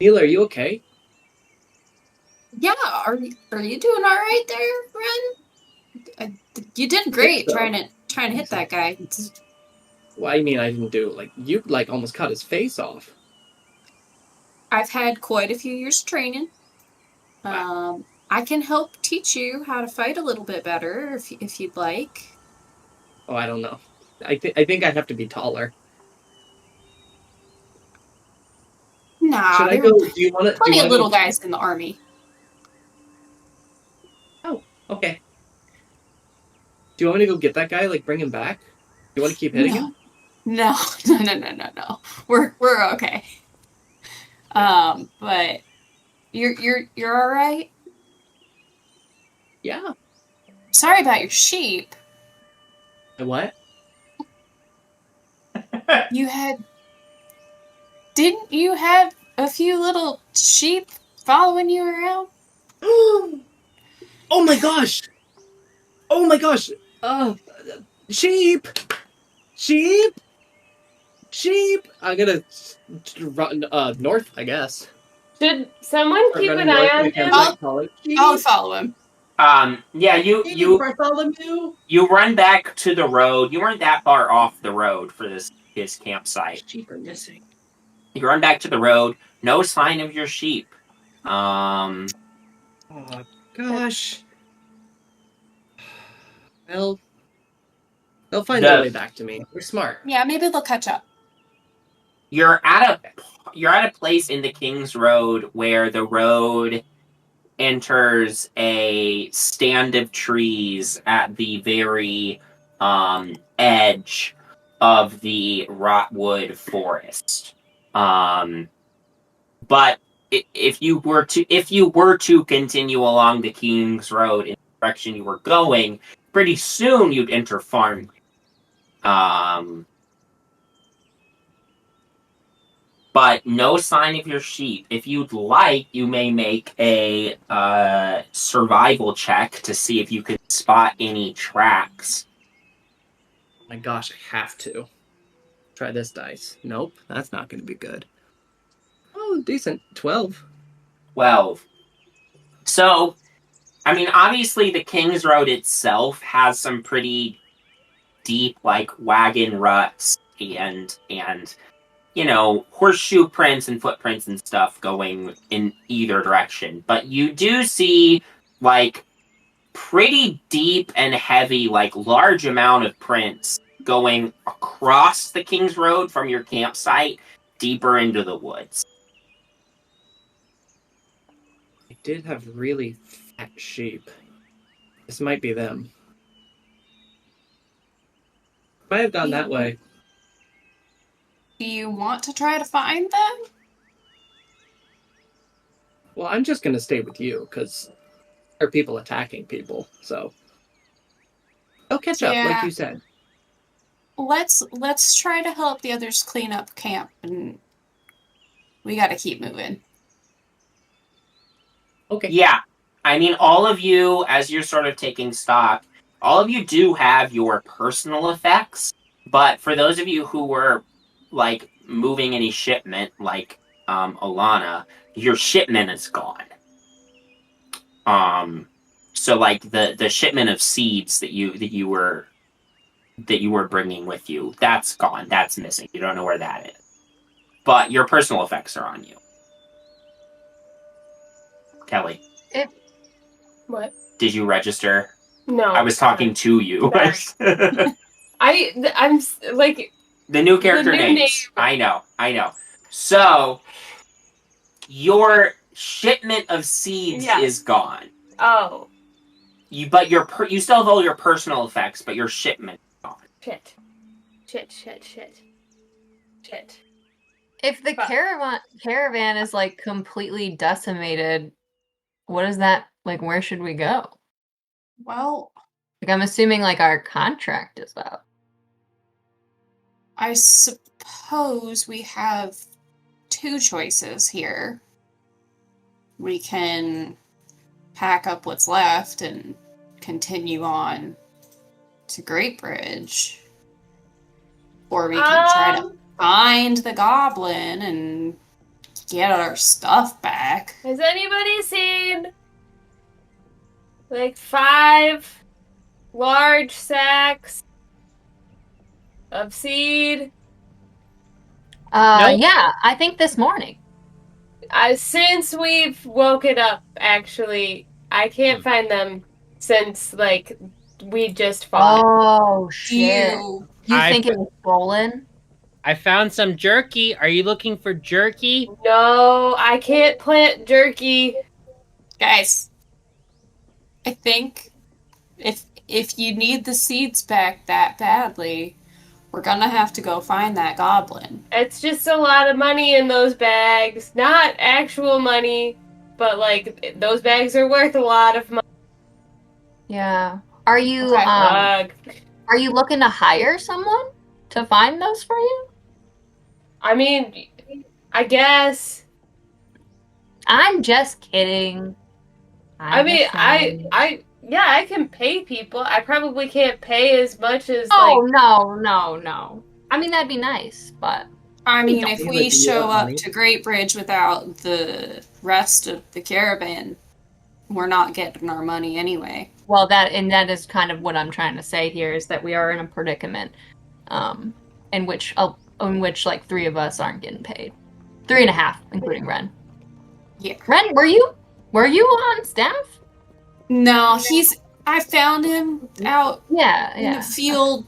Neela, are you okay? Yeah, are you doing all right there, Wren? You did great so. trying to hit that guy. Well, I mean, I didn't do it. Like, you almost cut his face off. I've had quite a few years training. I can help teach you how to fight a little bit better if you'd like. Oh, I don't know. I think I'd have to be taller. Nah, Should I there go? were Do you want to? plenty of little guys in the army. Oh, okay. Do you want me to go get that guy? Like, bring him back? Do you want to keep hitting him? No. We're okay. But you're all right. Yeah. Sorry about your sheep. What? Didn't you have a few little sheep following you around? Oh my gosh! Oh my gosh! Sheep! Sheep! Sheep! I'm gonna run north, I guess. Should someone keep an eye on him? I'll follow him. Yeah, you run back to the road. You weren't that far off the road for his campsite. Sheep are missing. You run back to the road. No sign of your sheep. Oh gosh. Well, they'll find their way back to me. We're smart. Yeah, maybe they'll catch up. You're at a place in the King's Road where the road enters a stand of trees at the very edge of the Rotwood forest. But if you were to continue along the King's Road in the direction you were going, pretty soon you'd enter farmland. But no sign of your sheep. If you'd like, you may make a survival check to see if you can spot any tracks. My gosh, I have to. Try this dice. Nope, that's not going to be good. Oh, decent. 12. 12. So, I mean, obviously the King's Road itself has some pretty deep, like, wagon ruts and you know, horseshoe prints and footprints and stuff going in either direction. But you do see, like, pretty deep and heavy, like, large amount of prints going across the King's Road from your campsite deeper into the woods. I did have really fat sheep. This might be them. If I have gone that way, Do you want to try to find them? well, I'm just going to stay with you, because there are people attacking people, so... I'll catch up, like Yeah. you said. Let's try to help the others clean up camp, and we gotta keep moving. Okay. Yeah. I mean, all of you, as you're sort of taking stock, all of you do have your personal effects, but for those of you who were, like, moving any shipment, like, Olana, your shipment is gone. So, like, the shipment of seeds that you were bringing with you, that's gone. That's missing. You don't know where that is. But your personal effects are on you. Kelly, What? did you register? No. I was talking to you. Sorry. I'm like The new character new names. name. I know. So, your shipment of seeds Yeah. is gone. oh You still have all your personal effects, but your shipment is gone. shit. If the Fuck. caravan is like completely decimated, what is that like? Where should we go? Well, Like, I'm assuming like our contract is up. I suppose we have two choices here. We can pack up what's left and continue on to Great Bridge. Or we can try to find the goblin and get our stuff back. Has anybody seen like 5 large sacks of seed? Nope. Yeah, I think this morning. Since we've woken up, actually, I can't find them since like we just fought. Oh Do shit! you You I think it was stolen? I found some jerky. Are you looking for jerky? No, I can't plant jerky. guys, I think if you need the seeds back that badly, we're gonna have to go find that goblin. It's just a lot of money in those bags. Not actual money, but like those bags are worth a lot of money. Yeah. Are you Okay. are you looking to hire someone to find those for you? I mean, I guess. I'm just kidding. I mean, I can pay people. I probably can't pay as much as Oh like. no. I mean that'd be nice, but I mean, don't if have we a deal show of up money. to Great Bridge without the rest of the caravan, we're not getting our money anyway. well that is kind of what I'm trying to say here is that we are in a predicament, in which like 3 of us aren't getting paid, 3.5, including Wren. Yeah. Wren, were you on staff? No, I found him out Yeah, in the field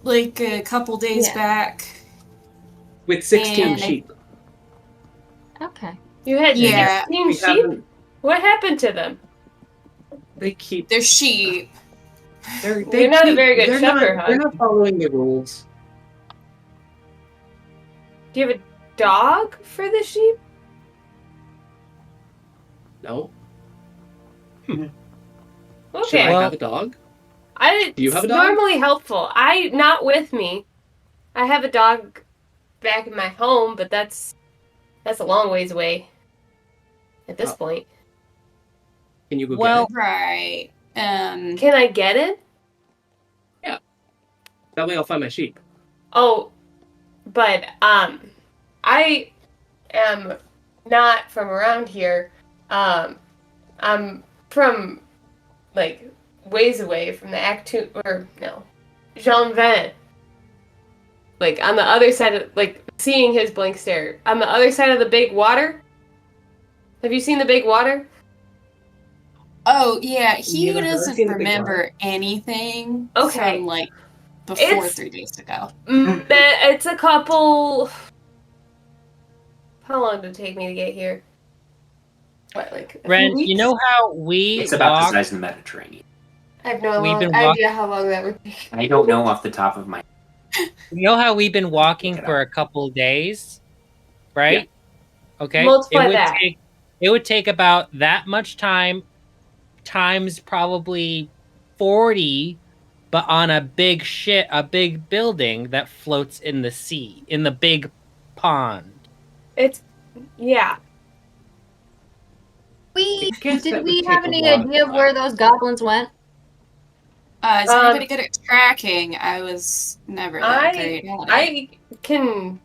like a couple days Yeah. back. With 16 And- sheep. Okay. You had Yeah. 16 We sheep? haven't... What happened to them? They keep... They're sheep. You're not a very good they're shepherd, not, huh? They're not following the rules. Do you have a dog for the sheep? No. Should Okay. I Well- have a dog? Do you have a it's dog? normally helpful. Not with me. I have a dog back in my home, but that's a long ways away at this Oh. point. Can you go Well- get Right. Can I get it? it? That way I'll find my sheep. Oh, but I am not from around here. I'm from like ways away from the Jean Vent. Like on the other side of seeing his blank stare on the other side of the big water. Have you seen the big water? Oh yeah, he You never doesn't seen the big remember anything Okay. from like before It's- 3 days ago. It's a couple. How long did it take me to get here? What, like a few Ren, you weeks? know how we It's about the walk? size of the Mediterranean. I have no We've been idea how long that would take. I don't know off the top of my. You know how we've been walking Look it for a couple of days, right? Okay. Multiply it would that. it would take about that much time times probably 40, but on a big building that floats in the sea, in the big pond. Yeah. Did we have any idea of where those goblins went? Is anybody good at tracking? I was never that great at it. I can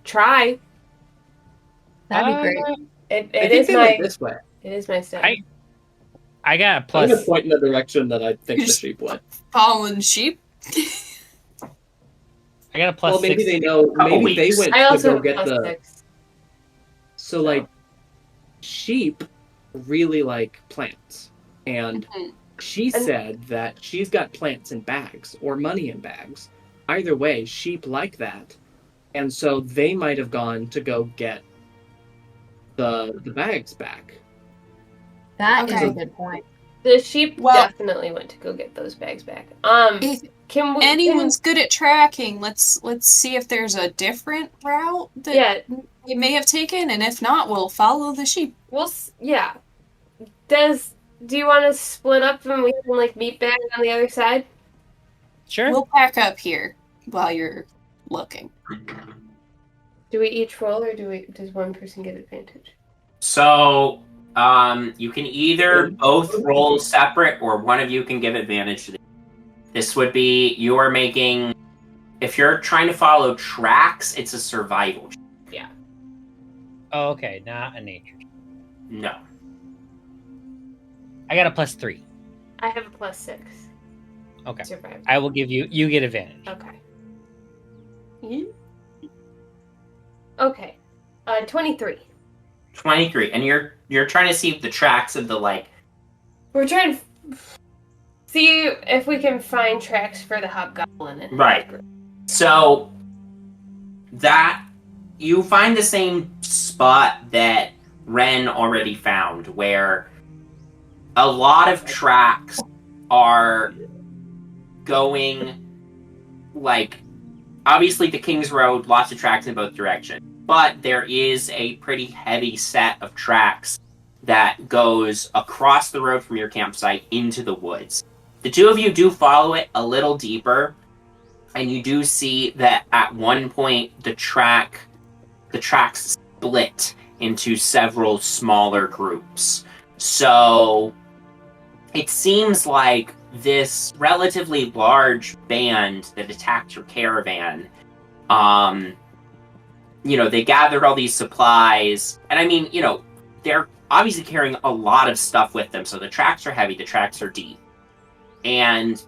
try. That'd be great. I It think is they my went this way. it is my step. I got a I'm plus. gonna point in the direction that I think You the just- sheep went. Fallen sheep. I got a plus Well, maybe 6. they know. Couple Maybe they weeks. went I to also go have get plus the. 6. So like, sheep really like plants, and Mhm. she said that she's got plants in bags or money in bags. Either way, sheep like that, and so they might have gone to go get the bags back. That is Okay. a good point. The sheep Well- definitely went to go get those bags back. If Can we? anyone's good at tracking, let's see if there's a different route that Yeah. they may have taken, and if not, we'll follow the sheep. Yeah. Do you want to split up and we can meet back on the other side? Sure. We'll pack up here while you're looking. Do we each roll, or does one person get advantage? So, you can either both roll separate, or one of you can give advantage to the. This would be you are making. If you're trying to follow tracks, it's a survival. Oh, okay, not a nature. No. I got a plus 3. I have a plus 6. Okay. Survival. I will give you. You get advantage. Okay. Okay. 23. 23, and you're trying to see the tracks of the We're trying to see if we can find tracks for the hobgoblin. And Right. So that you find the same spot that Wren already found, where a lot of tracks are going obviously the King's Road, lots of tracks in both directions, but there is a pretty heavy set of tracks that goes across the road from your campsite into the woods. The two of you do follow it a little deeper, and you do see that at one point the tracks split into several smaller groups. So it seems like this relatively large band that attacked your caravan, they gathered all these supplies, and they're obviously carrying a lot of stuff with them, so the tracks are heavy, the tracks are deep. And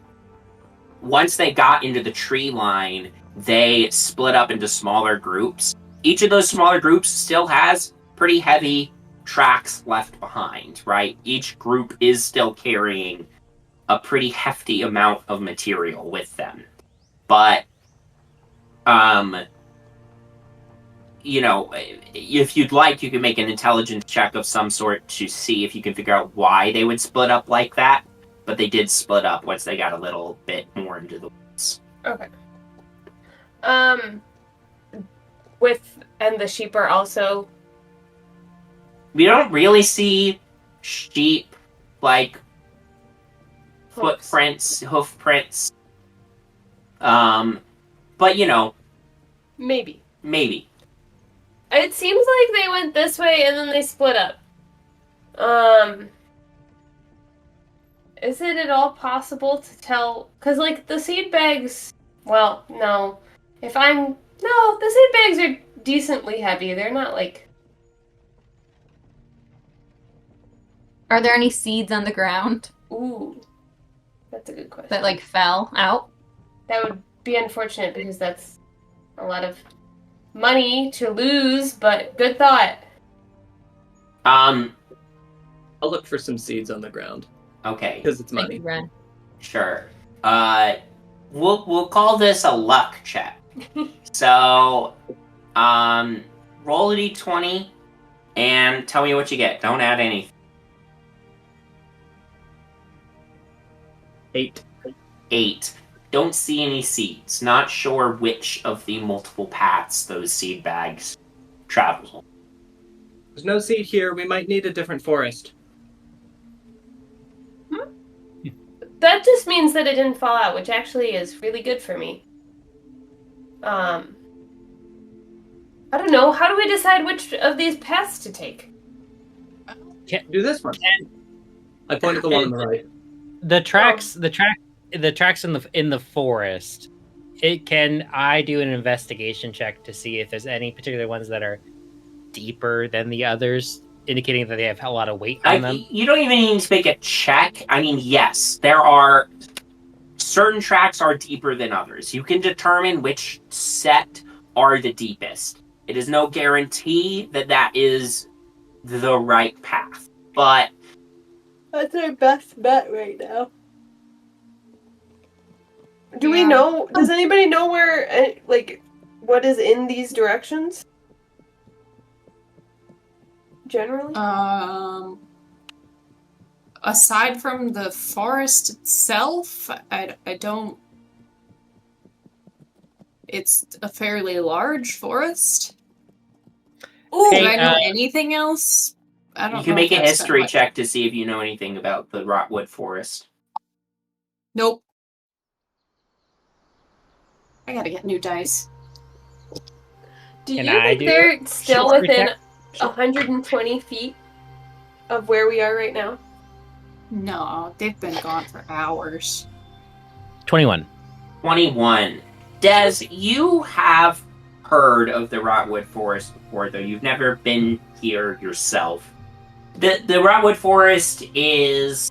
once they got into the tree line, they split up into smaller groups. Each of those smaller groups still has pretty heavy tracks left behind, right? Each group is still carrying a pretty hefty amount of material with them. But, if you'd like, you can make an intelligence check of some sort to see if you can figure out why they would split up like that. But they did split up once they got a little bit more into the woods. Okay. And the sheep are also. We don't really see sheep, like Hoofs. footprints, hoof prints. But Maybe. maybe. It seems like they went this way and then they split up. Is it at all possible to tell? Because, like, the seed bags. Well, no. No, the seed bags are decently heavy. They're not like. Are there any seeds on the ground Ooh. That's a good question. that like fell out? That would be unfortunate because that's a lot of money to lose, but good thought. Um, I'll look for some seeds on the ground okay, because it's Thank money. you, Wren. sure. We'll call this a luck check. So, roll a d20 and tell me what you get. Don't add anything. 8. 8. Don't see any seeds. Not sure which of the multiple paths those seed bags travel. There's no seed here. We might need a different forest. That just means that it didn't fall out, which actually is really good for me. I don't know. How do we decide which of these paths to take? Do this one. I point at the one on the right. The tracks in the forest. Can I do an investigation check to see if there's any particular ones that are deeper than the others, indicating that they have a lot of weight on them? You don't even need to make a check. I mean, yes, there are certain tracks are deeper than others. You can determine which set are the deepest. It is no guarantee that that is the right path, but That's our best bet right now. Do we Yeah. know? Does anybody know where, what is in these directions? Generally? Aside from the forest itself, I don't. It's a fairly large forest. Ooh, Do Hey, I know anything else? I don't. you can know make if a that's history that much. check to see if you know anything about the Rotwood Forest. Nope. I gotta get new dice. do Can you I think do they're still history within check? 120 feet of where we are right now? No, they've been gone for hours. 21. 21. Des, you have heard of the Rotwood Forest before, though you've never been here yourself. The Rotwood Forest is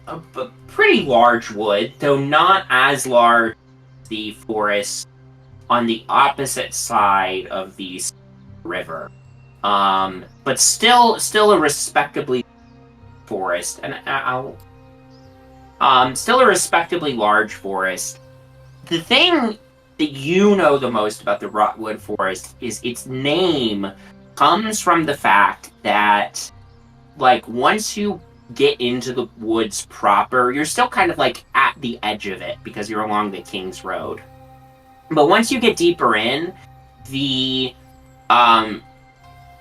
a pretty large wood, though not as large as the forest on the opposite side of the river. But still a respectably forest, and still a respectably large forest. The thing that you know the most about the Rotwood Forest is its name comes from the fact that, like, once you get into the woods proper, you're still kind of like at the edge of it because you're along the King's Road. But once you get deeper in,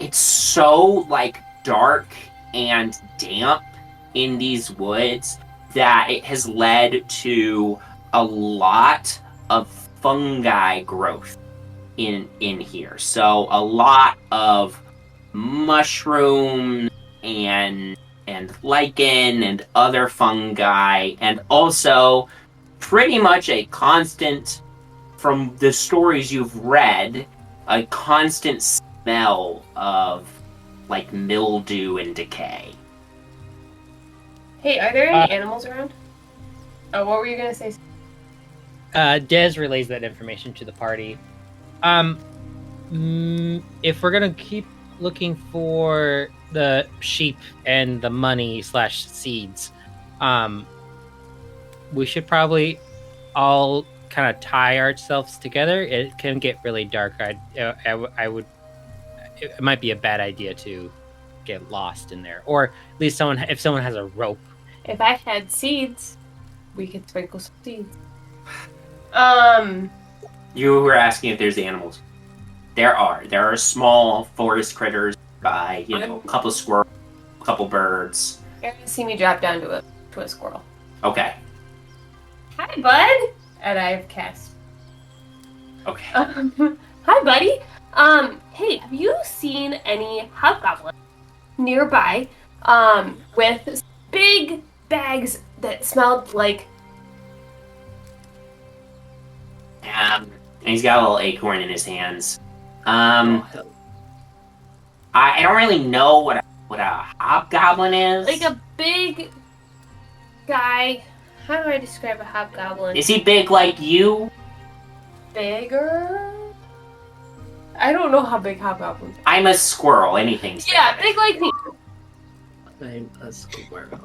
it's so like dark and damp in these woods that it has led to a lot of fungi growth in here. So a lot of mushrooms and lichen and other fungi, and also pretty much a constant, from the stories you've read, a constant smell of like mildew and decay. Hey, are there any animals around? Oh, what were you gonna say? Des relays that information to the party. If we're gonna keep looking for the sheep and the money / seeds, we should probably all kind of tie ourselves together. It can get really dark. I would. It might be a bad idea to get lost in there, or at least if someone has a rope. If I had seeds, we could sprinkle some seeds. You were asking if there's animals. There are small forest critters by, a couple of squirrels, couple birds. You're gonna see me drop down to a squirrel. Okay. Hi, bud. And I've cast. Okay. Hi, buddy. Hey, have you seen any hobgoblins nearby? With big bags that smelled like. And he's got a little acorn in his hands. Oh, hell. I don't really know what a hobgoblin is. Like a big guy. How do I describe a hobgoblin? Is he big like you? Bigger? I don't know how big hobgoblins are. I'm a squirrel. Anything's Yeah, big. big like me. I'm a squirrel.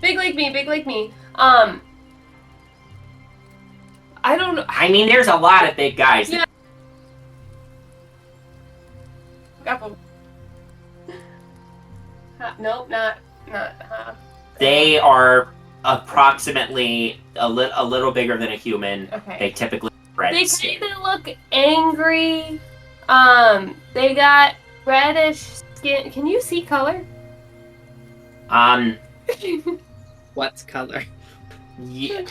Big like me, big like me. I don't know. I mean, there's a lot of big guys. Yeah. Nope, not. They are approximately a little bigger than a human. Okay. They typically have red They skin. kind of look angry. They got reddish skin. Can you see color? What's color? Yeah,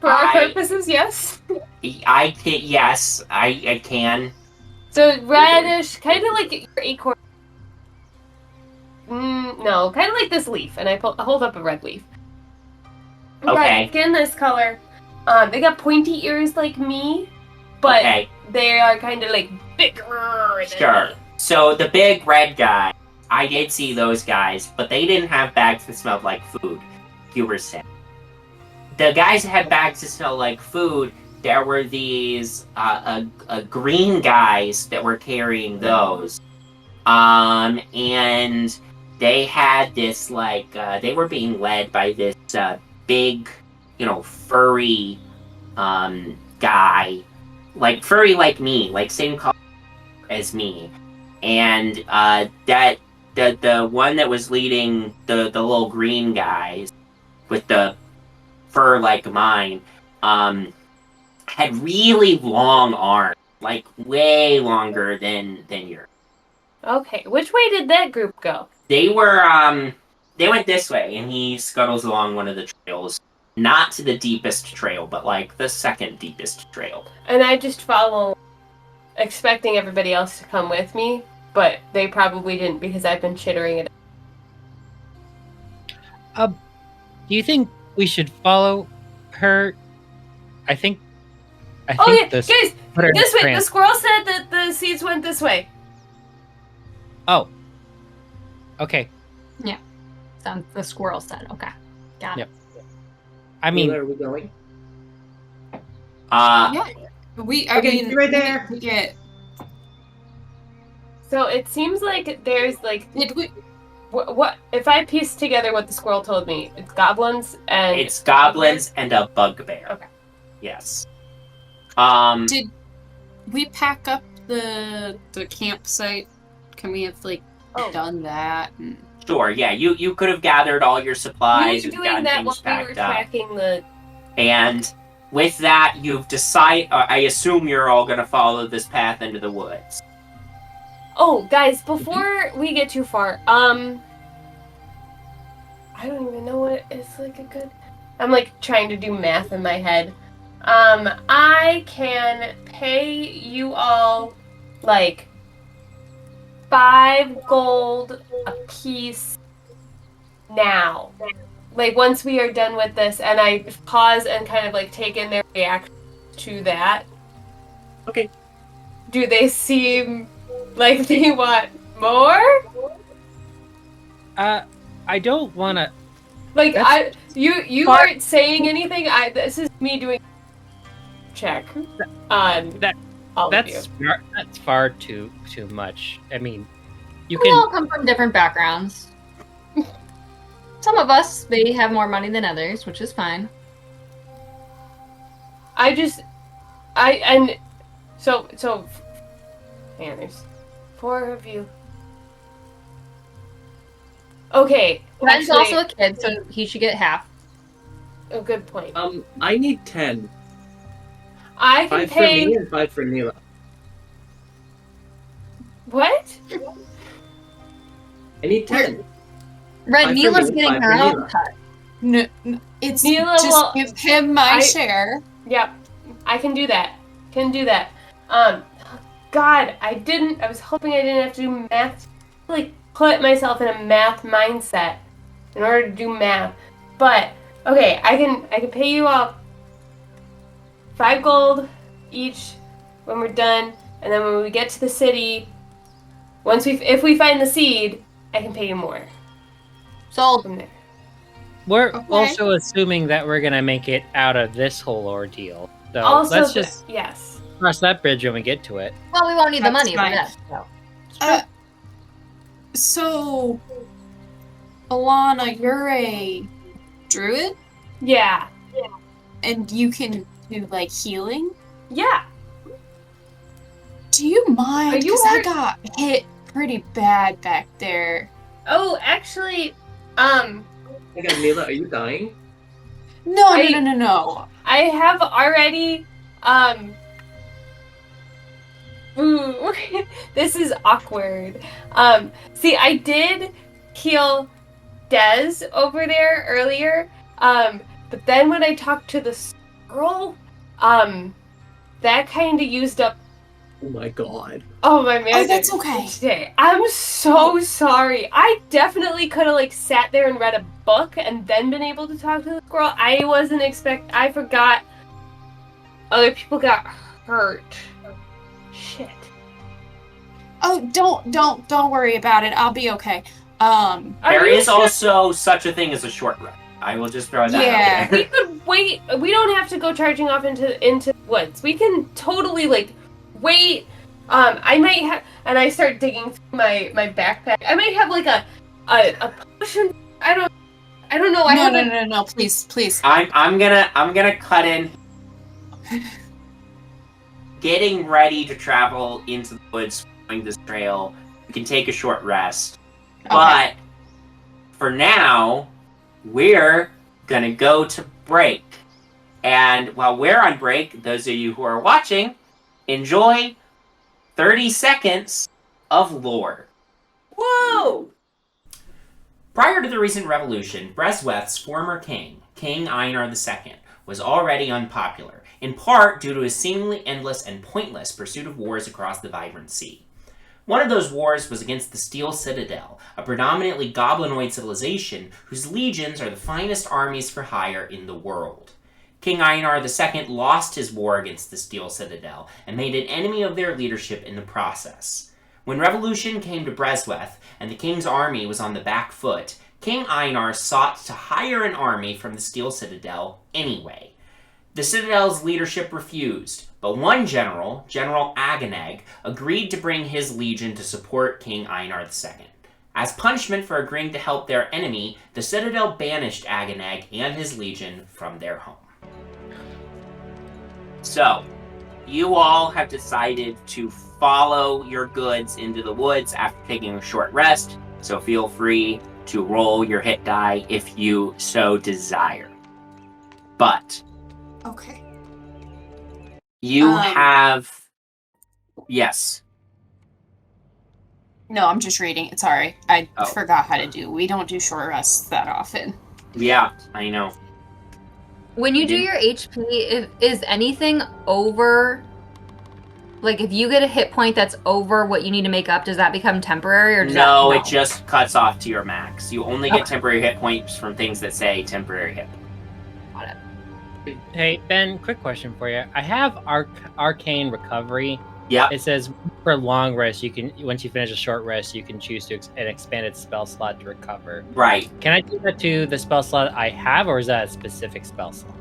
For our I- purposes, yes. I can. Yes, I can. So reddish, kind of like your acorn. No, kind of like this leaf, and I hold up a red leaf. Okay. Red skin, this color. They got pointy ears like me, but Okay, they are kind of like bigger. than sure. me. So the big red guy, I did see those guys, but they didn't have bags that smelled like food. You were saying. The guys that had bags that smelled like food, there were these green guys that were carrying those. And they had this, like, they were being led by this big, furry guy. Like, furry like me, like same color as me. And that the one that was leading the little green guys with the fur like mine, had really long arms, like way longer than yours. Okay, which way did that group go? They went this way, and he scuttles along one of the trails. Not to the deepest trail, but like the second deepest trail. And I just follow, expecting everybody else to come with me, but they probably didn't because I've been chittering it. Do you think we should follow her? I think Oh yeah, this. guys, put her in this a way. The trance. squirrel said that the seeds went this way. Oh. Okay. Sounds the squirrel said. Okay. Got it. Yep. I mean, Where are we going? Yeah. I Okay, mean, be right there. We get. So it seems like there's like Did we? what if I piece together what the squirrel told me? It's goblins and It's goblins and a bugbear. Okay. Yes. Did we pack up the campsite? Can we have Oh. done that? And... Sure, yeah, you could have gathered all your We supplies were and doing gotten that while things we were packed up. tracking the. And with that, you've decided, I assume you're all going to follow this path into the woods. Oh, guys, before we get too far, I don't even know what is like a good. I'm like trying to do math in my head. I can pay you all like 5 gold a piece now. Like once we are done with this, and I pause and kind of like take in their reaction to that. Okay. Do they seem like they want more? I don't want to. Like That's- you Far- aren't saying anything. This is me doing check on That- all of you. That's far too much. I mean, you We all can. come from different backgrounds. Some of us may have more money than others, which is fine. So man, there's 4 of you. Okay, Wren's actually- also a kid, so he should get half. a good point. I need 10. I can 5 for me pay and 5 for Neela. what? I need 10. Red, Five for Neela's me, getting five her for own Neela. cut. No, it's Neela, just well, give him my share. Yep, I can do that. God, I was hoping I didn't have to do math. Like, put myself in a math mindset in order to do math. But okay, I can pay you all 5 gold each when we're done, and then when we get to the city, if we find the seed, I can pay you more Sold. from there. We're Okay. also assuming that we're gonna make it out of this whole ordeal. So Also, let's just yes. cross that bridge when we get to it. Well, we won't need the That's money, fine. but yeah. So, Olana, you're a druid, Yeah. and you can do like healing. Yeah. Do you mind? Are you Because I hurt? got hit pretty bad back there. Oh, actually, Oh my god, Neela, are you dying? No. I have already, ooh, this is awkward. See, I did heal Dez over there earlier, but then when I talked to the girl, that kind of used up Oh my god. my man. Oh, that's okay. Today. I'm so sorry. I definitely could have sat there and read a book and then been able to talk to the girl. I forgot other people got hurt. Shit. Oh, don't worry about it. I'll be okay. Are There you is sure? also such a thing as a short rest. I will just throw that Yeah. out there. We could wait. We don't have to go charging off into the woods. We can totally wait. I might have, and I start digging through my backpack. I might have a potion. I don't know. No, please. I'm gonna cut in. Getting ready to travel into the woods, following this trail. We can take a short rest, but for now, we're gonna go to break. And while we're on break, those of you who are watching, enjoy 30 seconds of lore. Whoa! Prior to the recent revolution, Bresweth's former king, King Einar II, was already unpopular, in part due to his seemingly endless and pointless pursuit of wars across the vibrant sea. One of those wars was against the Steel Citadel, a predominantly goblinoid civilization whose legions are the finest armies for hire in the world. King Einar II lost his war against the Steel Citadel and made an enemy of their leadership in the process. When revolution came to Bresweth and the king's army was on the back foot, King Einar sought to hire an army from the Steel Citadel anyway. The Citadel's leadership refused, but one general, General Aganeg, agreed to bring his legion to support King Einar II. As punishment for agreeing to help their enemy, the Citadel banished Aganeg and his legion from their home. So, you all have decided to follow your goods into the woods after taking a short rest, so feel free to roll your hit die if you so desire. But Okay. you have... Yes. No, I'm just reading it. Sorry. I Oh. forgot how to do. We don't do short rests that often. Yeah, I know. When you do your HP, is anything over? Like, if you get a hit point that's over what you need to make up, does that become temporary, or does No, that, it just cuts off to your max. You only get Okay. temporary hit points from things that say temporary hit. Got it. Hey Ben, quick question for you. I have arcane recovery. Yep. It says for long rest, you can once you finish a short rest, you can choose to an expanded spell slot to recover. Right. Can I do that to the spell slot I have, or is that a specific spell slot?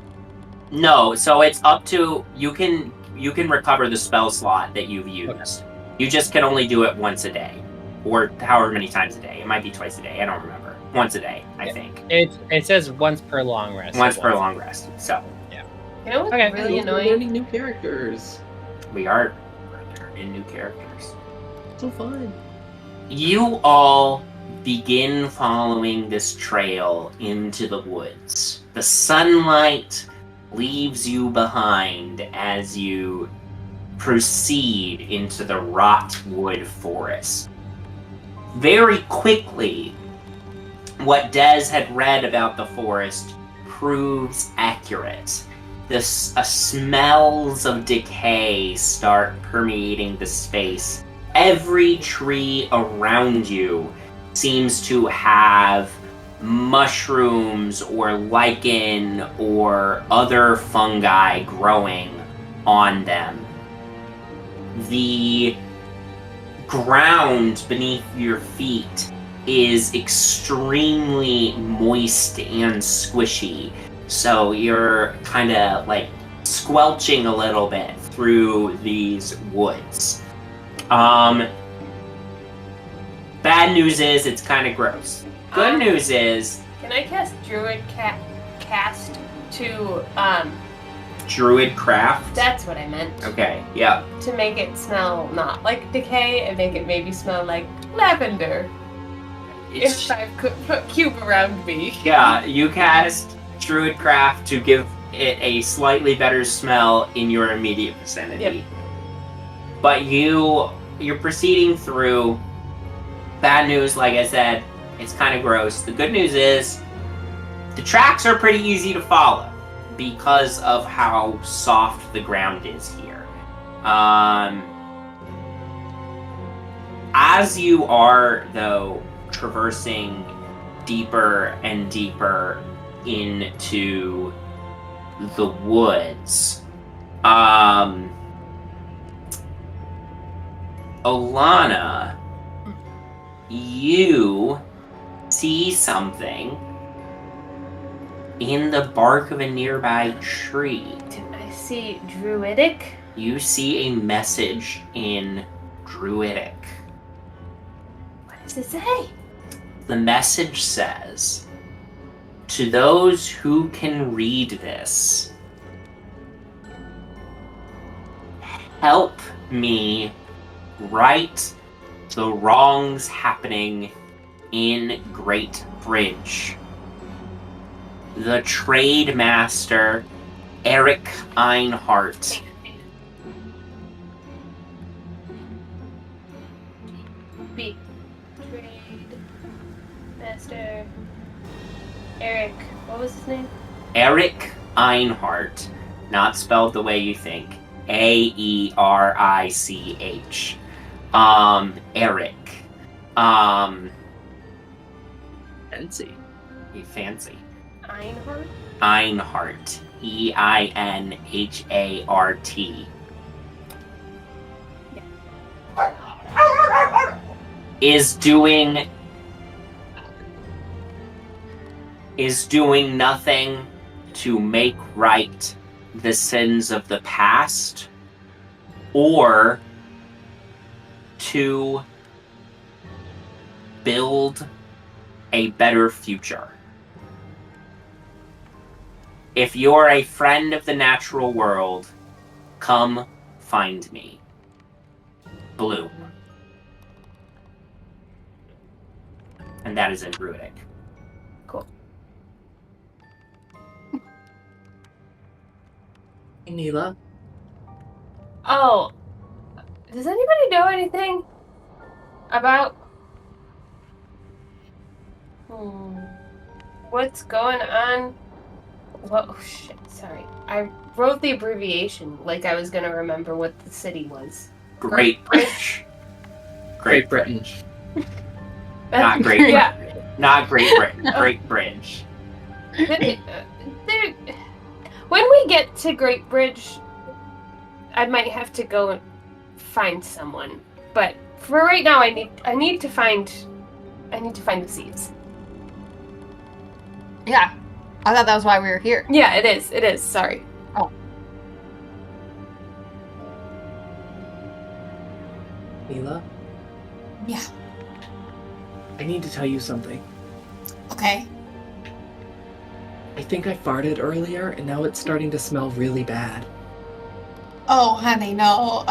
No, so it's up to... You can recover the spell slot that you've used. You just can only do it once a day. Or however many times a day. It might be twice a day. I don't remember. Once a day, I think. It says once per long rest. Once per long rest. So, You know what's Okay. really We're annoying? learning new characters. we are in new characters. So fun. You all begin following this trail into the woods. The sunlight leaves you behind as you proceed into the rotwood forest. very quickly, what Des had read about the forest proves accurate. The smells of decay start permeating the space. Every tree around you seems to have mushrooms or lichen or other fungi growing on them. The ground beneath your feet is extremely moist and squishy, so you're kind of like squelching a little bit through these woods. Bad news is it's kind of gross. Good news is... Can I cast Druid cast to, Druid craft? That's what I meant. Okay, yeah. To make it smell not like decay and make it maybe smell like lavender. If I could put cube around me. Yeah, you cast Druid craft to give it a slightly better smell in your immediate vicinity. Yep. But you're proceeding through. Bad news, like I said, it's kind of gross. The good news is the tracks are pretty easy to follow because of how soft the ground is here. As you are, though, traversing deeper and deeper into the woods, Olana, you see something in the bark of a nearby tree. I see Druidic. You see a message in Druidic. What does it say? The message says, to those who can read this, help me right the wrongs happening in Great Bridge. The trade master, Eric Einhart, B. Trade Master Eric. What was his name? Eric Einhart, not spelled the way you think. A-E-R-I-C-H. Eric. Fancy. Fancy. Einhart? Einhart. E-I-N-H-A-R-T. Is doing nothing to make right the sins of the past or to build a better future. If you're a friend of the natural world, come find me. Bloom. And that is in Druidic. Cool. Hey, Neela. Oh. Does anybody know anything about what's going on? What? Oh, shit. Sorry. I wrote the abbreviation like I was going to remember what the city was. Great Bridge. Great Britain. Not Great Britain. Yeah. Not Great Britain. Great Bridge. When we get to Great Bridge, I might have to go and find someone. But for right now, I need to find the seeds. Yeah. I thought that was why we were here. Yeah, it is. It is. Sorry. Oh. Neela, Yeah. I need to tell you something. Okay. I think I farted earlier, and now it's starting to smell really bad. Oh, honey, no.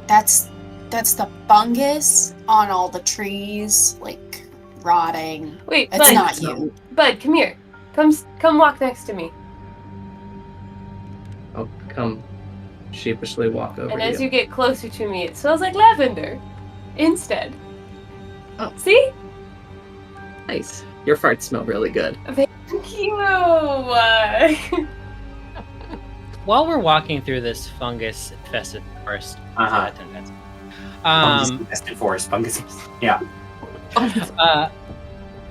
That's the fungus on all the trees, like rotting. Wait, It's Bud. not you. Bud, come here. Come walk next to me. I'll come sheepishly walk over And to as you get closer to me, it smells like lavender. Instead. See? Nice. Your farts smell really good. Thank you. While we're walking through this fungus-infested forest, Uh-huh. Fungus forest. Yeah.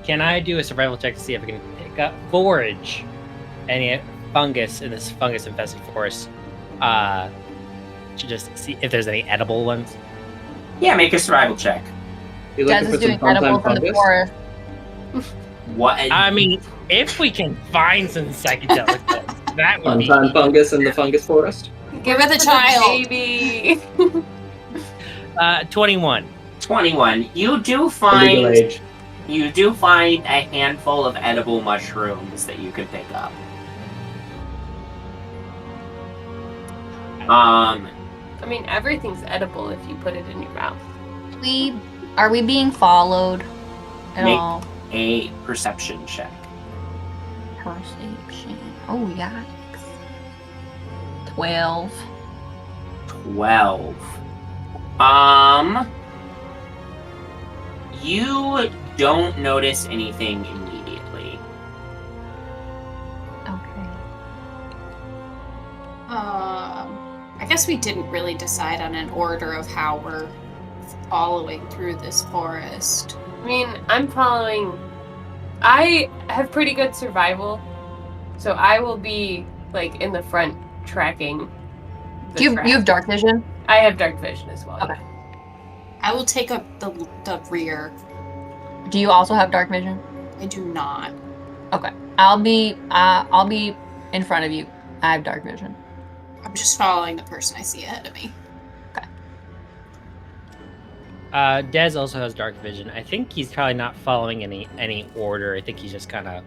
Can I do a survival check to see if I can pick up forage any fungus in this fungus-infested forest? To just see if there's any edible ones. Yeah, make a survival check. You Dez looking is for some doing edibles in the fungus? forest. What? I mean, if we can find some psychedelic ones, that would be. Funtan fungus in the fungus forest? Give her the child. Baby. 21. 21. You do Legal find age. a handful of edible mushrooms that you could pick up. I mean, everything's edible if you put it in your mouth. Are we being followed at Make- all? A perception check. Perception. Oh, yikes. 12. 12. You don't notice anything immediately. Okay. I guess we didn't really decide on an order of how we're following through this forest. I mean, I have pretty good survival, so I will be, like, in the front tracking the You track. have dark vision? I have dark vision as well. Okay. I will take up the rear. Do you also have dark vision? I do not. Okay. I'll be in front of you. I have dark vision. I'm just following the person I see ahead of me. Dez also has dark vision. I think he's probably not following any order. I think he's just kind of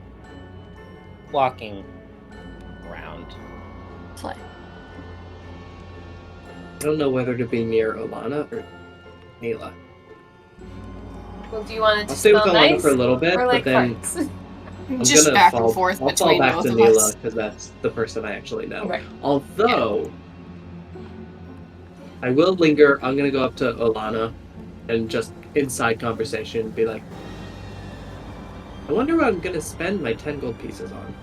walking around. Slay. I don't know whether to be near Olana or Neela. Well, do you want it to I'll stay with smell Olana nice for a little bit, or like but then farts? I'm Just gonna back fall, and forth I'll between fall back both to of Neela us. because that's the person I actually know. Right. Although I will linger. I'm gonna go up to Olana and just inside conversation be like, I wonder what I'm gonna spend my 10 gold pieces on.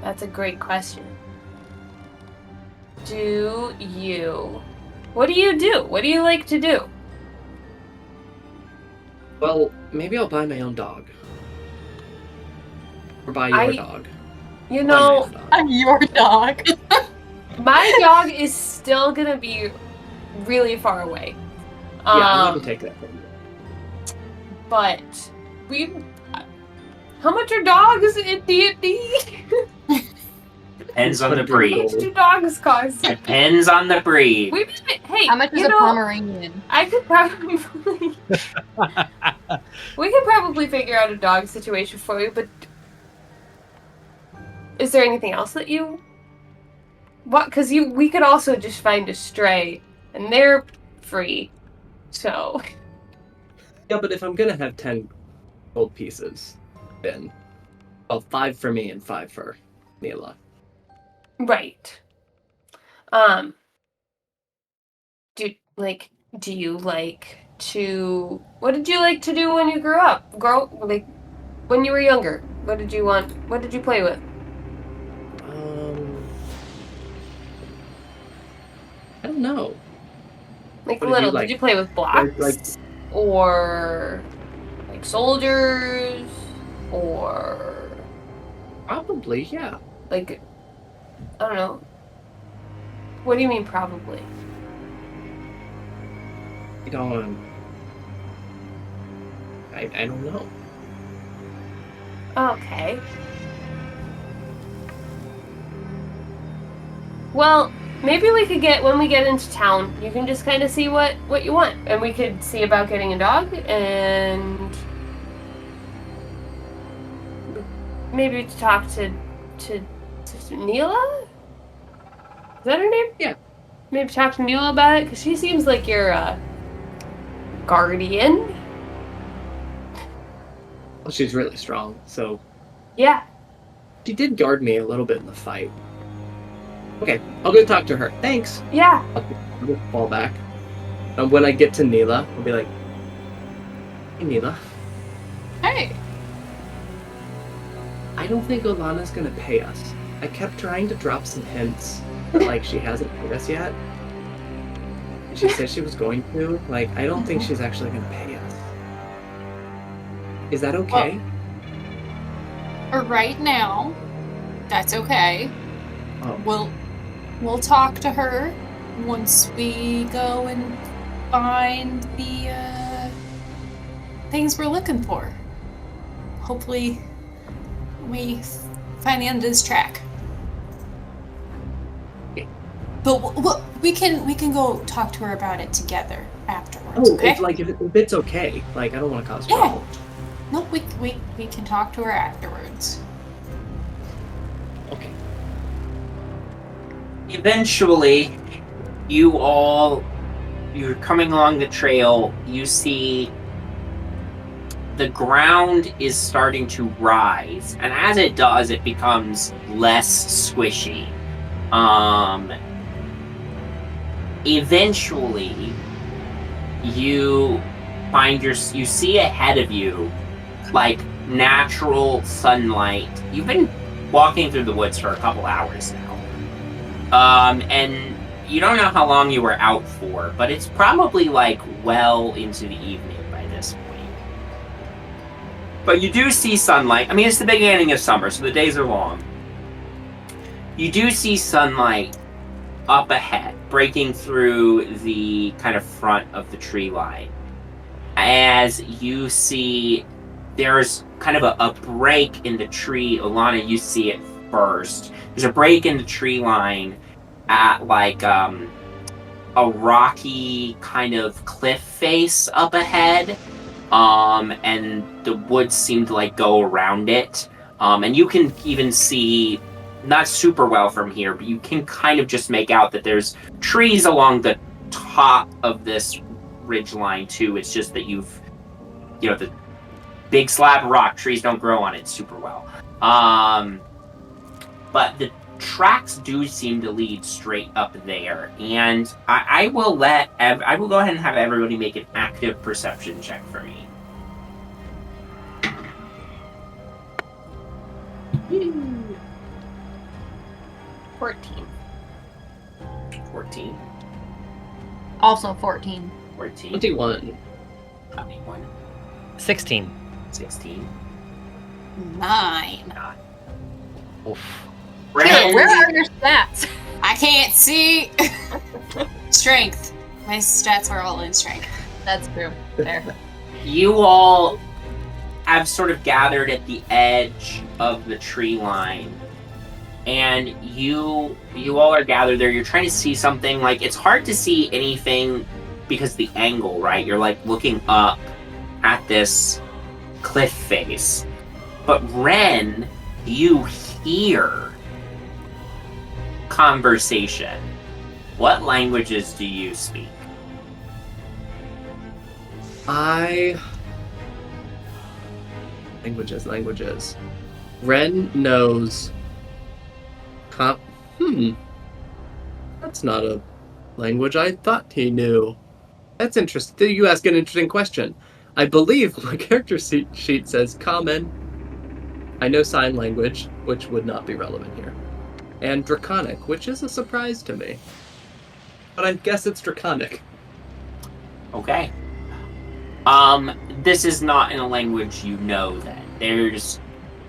That's a great question. What do you do? What do you like to do? Well, maybe I'll buy my own dog. Or buy your dog. You Buy my know, own dog. I'm your dog. my dog is still gonna be really far away. Yeah, I wouldn't take that from you. But how much are dogs in D&D? Depends on the 100 breed. How much do dogs cost? Depends on the breed. Hey, How much is you a know, Pomeranian? I could probably we could probably figure out a dog situation for you, but is there anything else that you what? Because we could also just find a stray, and they're free. So Yeah, but if I'm gonna have 10 gold pieces, then 5 for me and 5 for Neela. right. Do you like to? What did you like to do when you grew up? When you were younger. What did you want? What did you play with? I don't know. Like What did little, you like? did you play with blocks? Like- Or like soldiers? Or Probably, yeah. like, I don't know. What do you mean probably? I don't know. Okay. Well, maybe we could when we get into town, you can just kind of see what you want. And we could see about getting a dog and maybe to talk to Neela? Is that her name? Yeah. Maybe talk to Neela about it, because she seems like your guardian. Well, she's really strong, so Yeah. she did guard me a little bit in the fight. Okay, I'll go talk to her. Thanks. Yeah. I'll just fall back. And when I get to Neela, I'll be like, Hey, Neela. Hey. I don't think Olana's gonna pay us. I kept trying to drop some hints, but like she hasn't paid us yet. And she said she was going to. Like, I don't think she's actually gonna pay us. Is that okay? For right now, that's okay. Oh. We'll talk to her once we go and find the things we're looking for. Hopefully, we find the end of this track. Okay. But we can go talk to her about it together afterwards. Oh, Okay? if it's okay. Like, I don't want to cause Yeah. trouble. No, we can talk to her afterwards. Okay. Eventually, you're coming along the trail, you see the ground is starting to rise, and as it does, it becomes less squishy. Eventually, you see ahead of you, like, natural sunlight. You've been walking through the woods for a couple hours now. And you don't know how long you were out for, but it's probably, like, well into the evening by this point. But you do see sunlight. I mean, it's the beginning of summer, so the days are long. You do see sunlight up ahead, breaking through the kind of front of the tree line. As you see, there's kind of a break in the tree. Olana, you see it first. There's a break in the tree line at, like, a rocky kind of cliff face up ahead. And the woods seem to, like, go around it. And you can even see, not super well from here, but you can kind of just make out that there's trees along the top of this ridgeline too. It's just that the big slab of rock, trees don't grow on it super well. But the tracks do seem to lead straight up there, and I will go ahead and have everybody make an active perception check for me. 14. 14. Also 14. 14. 21. 21. 16. 16. 9. Oof. Kyra, where are your stats? I can't see. Strength. My stats are all in strength. That's true. There. You all have sort of gathered at the edge of the tree line, and you all are gathered there. You're trying to see something. Like, it's hard to see anything because of the angle, right? You're, like, looking up at this cliff face. But Wren, you hear conversation. What languages do you speak? Languages. Wren knows. That's not a language I thought he knew. That's interesting. You ask an interesting question. I believe my character sheet says common. I know sign language, which would not be relevant here. And Draconic, which is a surprise to me. But I guess it's Draconic. Okay. This is not in a language you know then. There's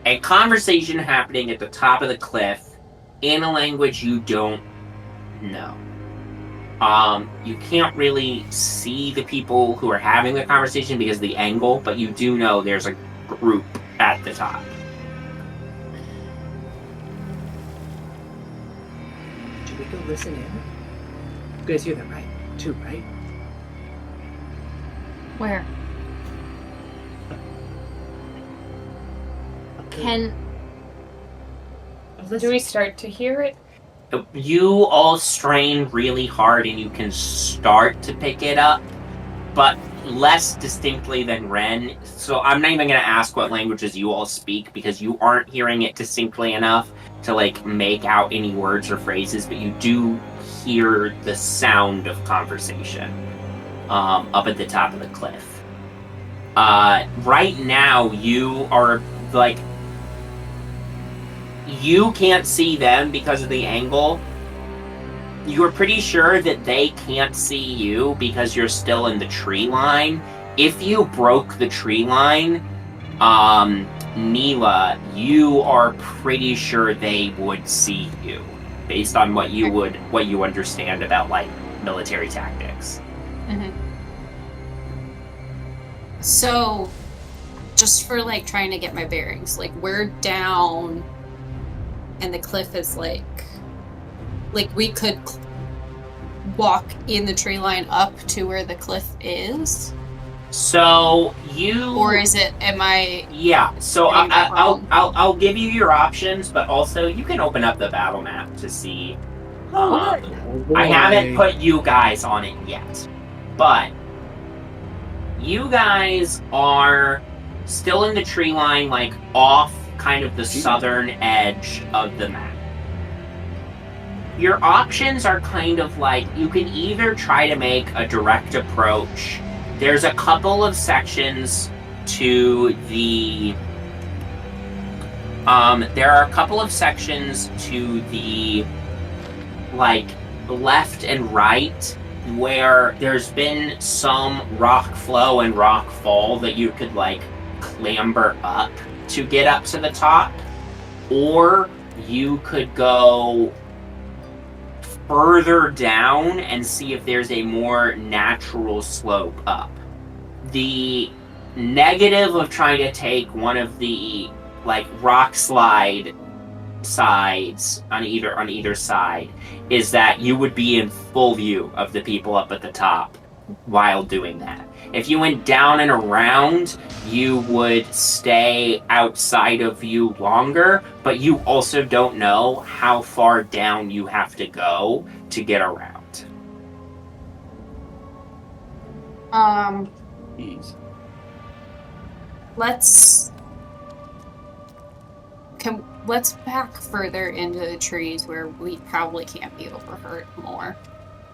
a conversation happening at the top of the cliff in a language you don't know. You can't really see the people who are having the conversation because of the angle, but you do know there's a group at the top. Should we go listen in? You guys hear that right? Too, right? Where? Can Do we start to hear it? You all strain really hard and you can start to pick it up, but less distinctly than Wren. So I'm not even going to ask what languages you all speak because you aren't hearing it distinctly enough to, like, make out any words or phrases, but you do hear the sound of conversation up at the top of the cliff. right now you are like, you can't see them because of the angle. You're pretty sure that they can't see you because you're still in the tree line. If you broke the tree line, Neela, you are pretty sure they would see you based on what you understand about like military tactics. Mm-hmm. So, just for like trying to get my bearings, like we're down, and the cliff is like we could walk in the tree line up to where the cliff is. So you, or is it? Am I? Yeah. So getting that wrong? I'll give you your options, but also you can open up the battle map to see. Oh, I boy. haven't put you guys on it yet, but you guys are still in the tree line, like off kind of the southern edge of the map. Your options are kind of like, you can either try to make a direct approach. There's a couple of sections to the there are a couple of sections to the like left and right where there's been some rock flow and rock fall that you could like clamber up to get up to the top, or you could go further down and see if there's a more natural slope up. The negative of trying to take one of the like rock slide sides on either side is that you would be in full view of the people up at the top while doing that. If you went down and around, you would stay outside of view longer, but you also don't know how far down you have to go to get around. Jeez. Let's back further into the trees where we probably can't be overheard more.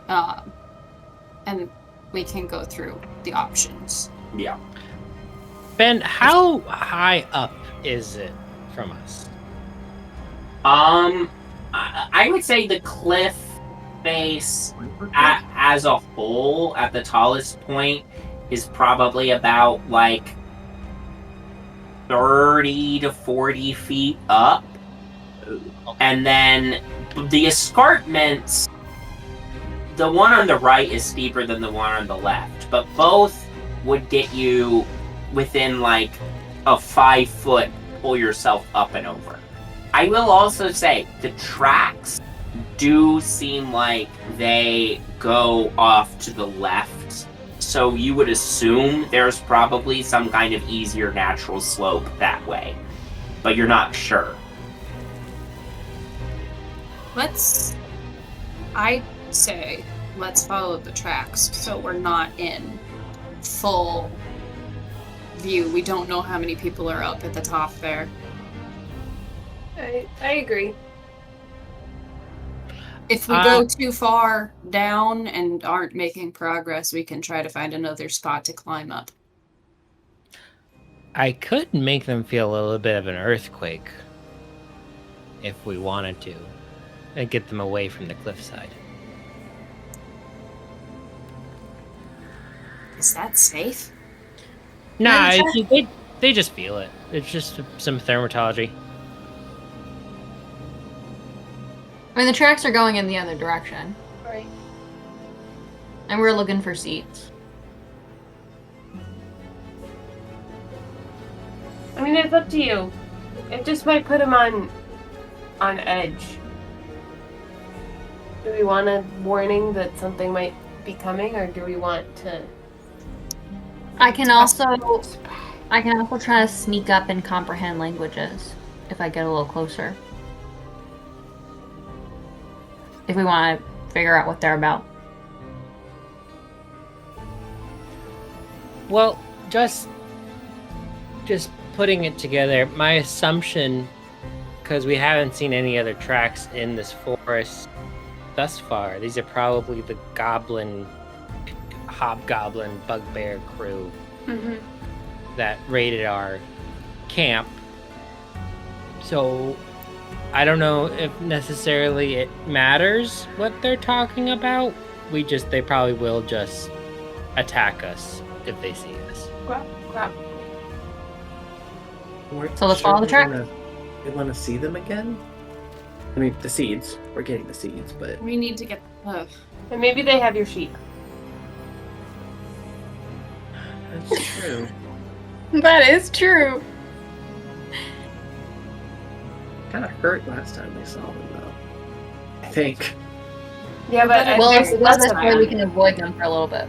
And we can go through the options. Yeah. Ben, how high up is it from us? I would say the cliff face as a whole at the tallest point is probably about like 30 to 40 feet up. And then the escarpments, the one on the right is steeper than the one on the left, but both would get you within like a 5-foot pull yourself up and over. I will also say the tracks do seem like they go off to the left, so you would assume there's probably some kind of easier natural slope that way, but you're not sure. I'd say let's follow the tracks so we're not in full view. We don't know how many people are up at the top there. I agree. If we go too far down and aren't making progress, we can try to find another spot to climb up. I could make them feel a little bit of an earthquake if we wanted to, and get them away from the cliffside. Is that safe? Nah, they just feel it. It's just some thermatology. I mean, the tracks are going in the other direction. Right. And we're looking for seats. I mean, it's up to you. It just might put him on edge. Do we want a warning that something might be coming, or do we want to... I can also try to sneak up and comprehend languages if I get a little closer. If we want to figure out what they're about. Well, just putting it together, my assumption, because we haven't seen any other tracks in this forest thus far, these are probably the hobgoblin, bugbear crew. Mm-hmm. that raided our camp. So I don't know if necessarily it matters what they're talking about. They probably will just attack us if they see us. Crap. So let's follow the track. We want to see them again? I mean, the seeds. We're getting the seeds, but... We need to get. And maybe they have your sheep. That's true. That is true. Kind of hurt last time we saw them, though. I think. Yeah, but Well, there's if less this of way, we them. can avoid them for a little bit.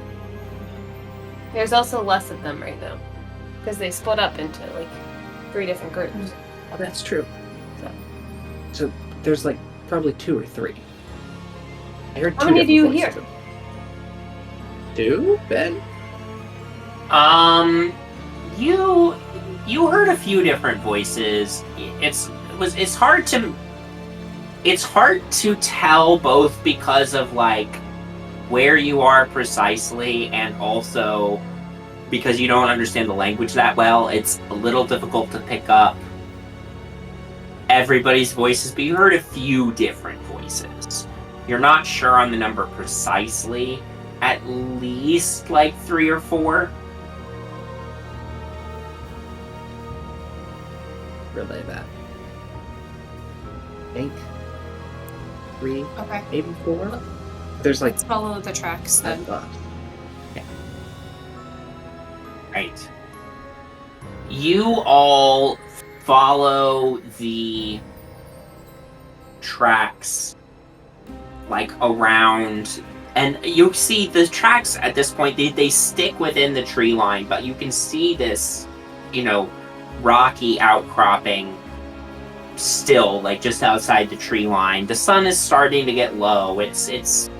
There's also less of them right now. Because they split up into, 3 different groups. Oh, that's true. So there's, probably 2 or 3. I heard How 2 many do you different hear? voices. 2, Ben? You heard a few different voices. It's hard to tell, both because of where you are precisely, and also because you don't understand the language that well. It's a little difficult to pick up everybody's voices, but you heard a few different voices. You're not sure on the number precisely. At least 3 or 4. Relay that. I think 3, Okay. maybe 4. There's Let's follow the tracks then. Right. You all follow the tracks around, and you see the tracks at this point, they stick within the tree line, but you can see this, rocky outcropping still, just outside the tree line. The sun is starting to get low. It's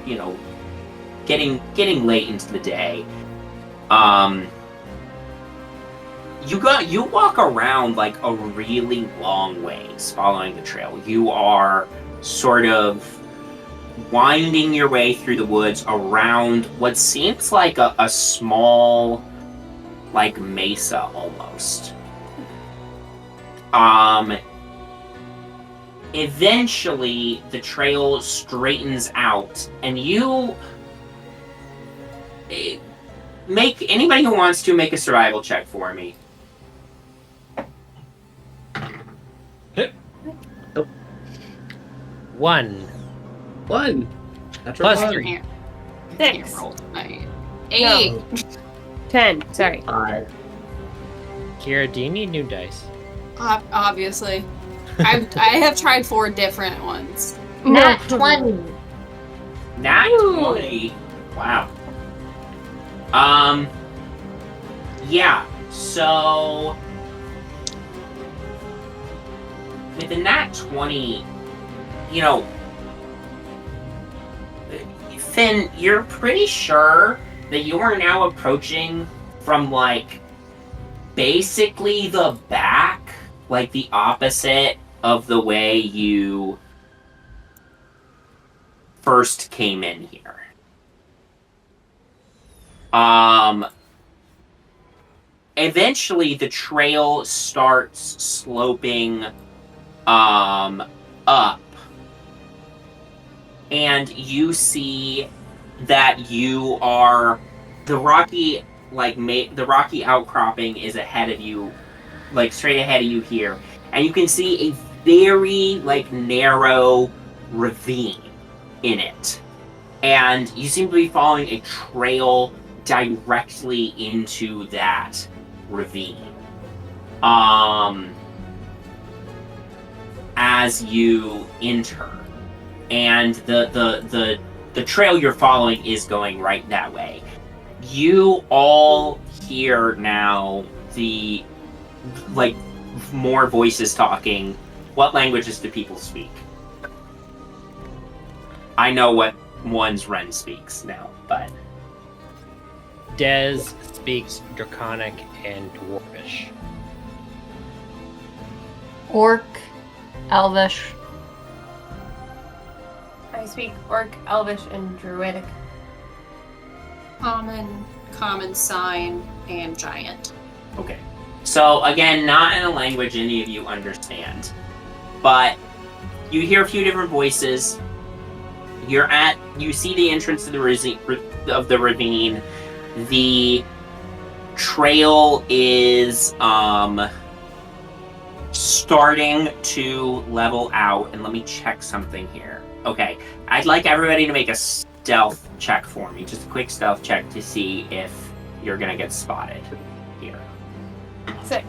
getting late into the day. You walk around a really long ways following the trail. You are sort of winding your way through the woods around what seems like a small mesa almost. Eventually the trail straightens out, and you make anybody who wants to make a survival check for me. Nope. 1. 1. That's Plus right. 3. Can't 6. roll tonight. 8. 10. Sorry. 5. Kyra, do you need new dice? Obviously. I have tried 4 different ones. Nat 20. Nat Ooh. 20. Wow. Yeah, so with the nat 20, Fyn, you're pretty sure that you are now approaching from basically the back, the opposite of the way you first came in here. Eventually the trail starts sloping up, and you see that you are the rocky outcropping is ahead of you, straight ahead of you here, and you can see a very narrow ravine in it, and you seem to be following a trail directly into that ravine. As you enter, and the trail you're following is going right that way. You all hear now the more voices talking. What languages do people speak? I know what one's Wren speaks now, but Des speaks Draconic and Dwarvish. Orc, Elvish. I speak Orc, Elvish, and Druidic. Common, Sign, and Giant. okay. So again, not in a language any of you understand, but you hear a few different voices. You see the entrance to the ravine. The trail is starting to level out, and let me check something here. Okay, I'd like everybody to make a stealth check for me. Just a quick stealth check to see if you're gonna get spotted here. 6.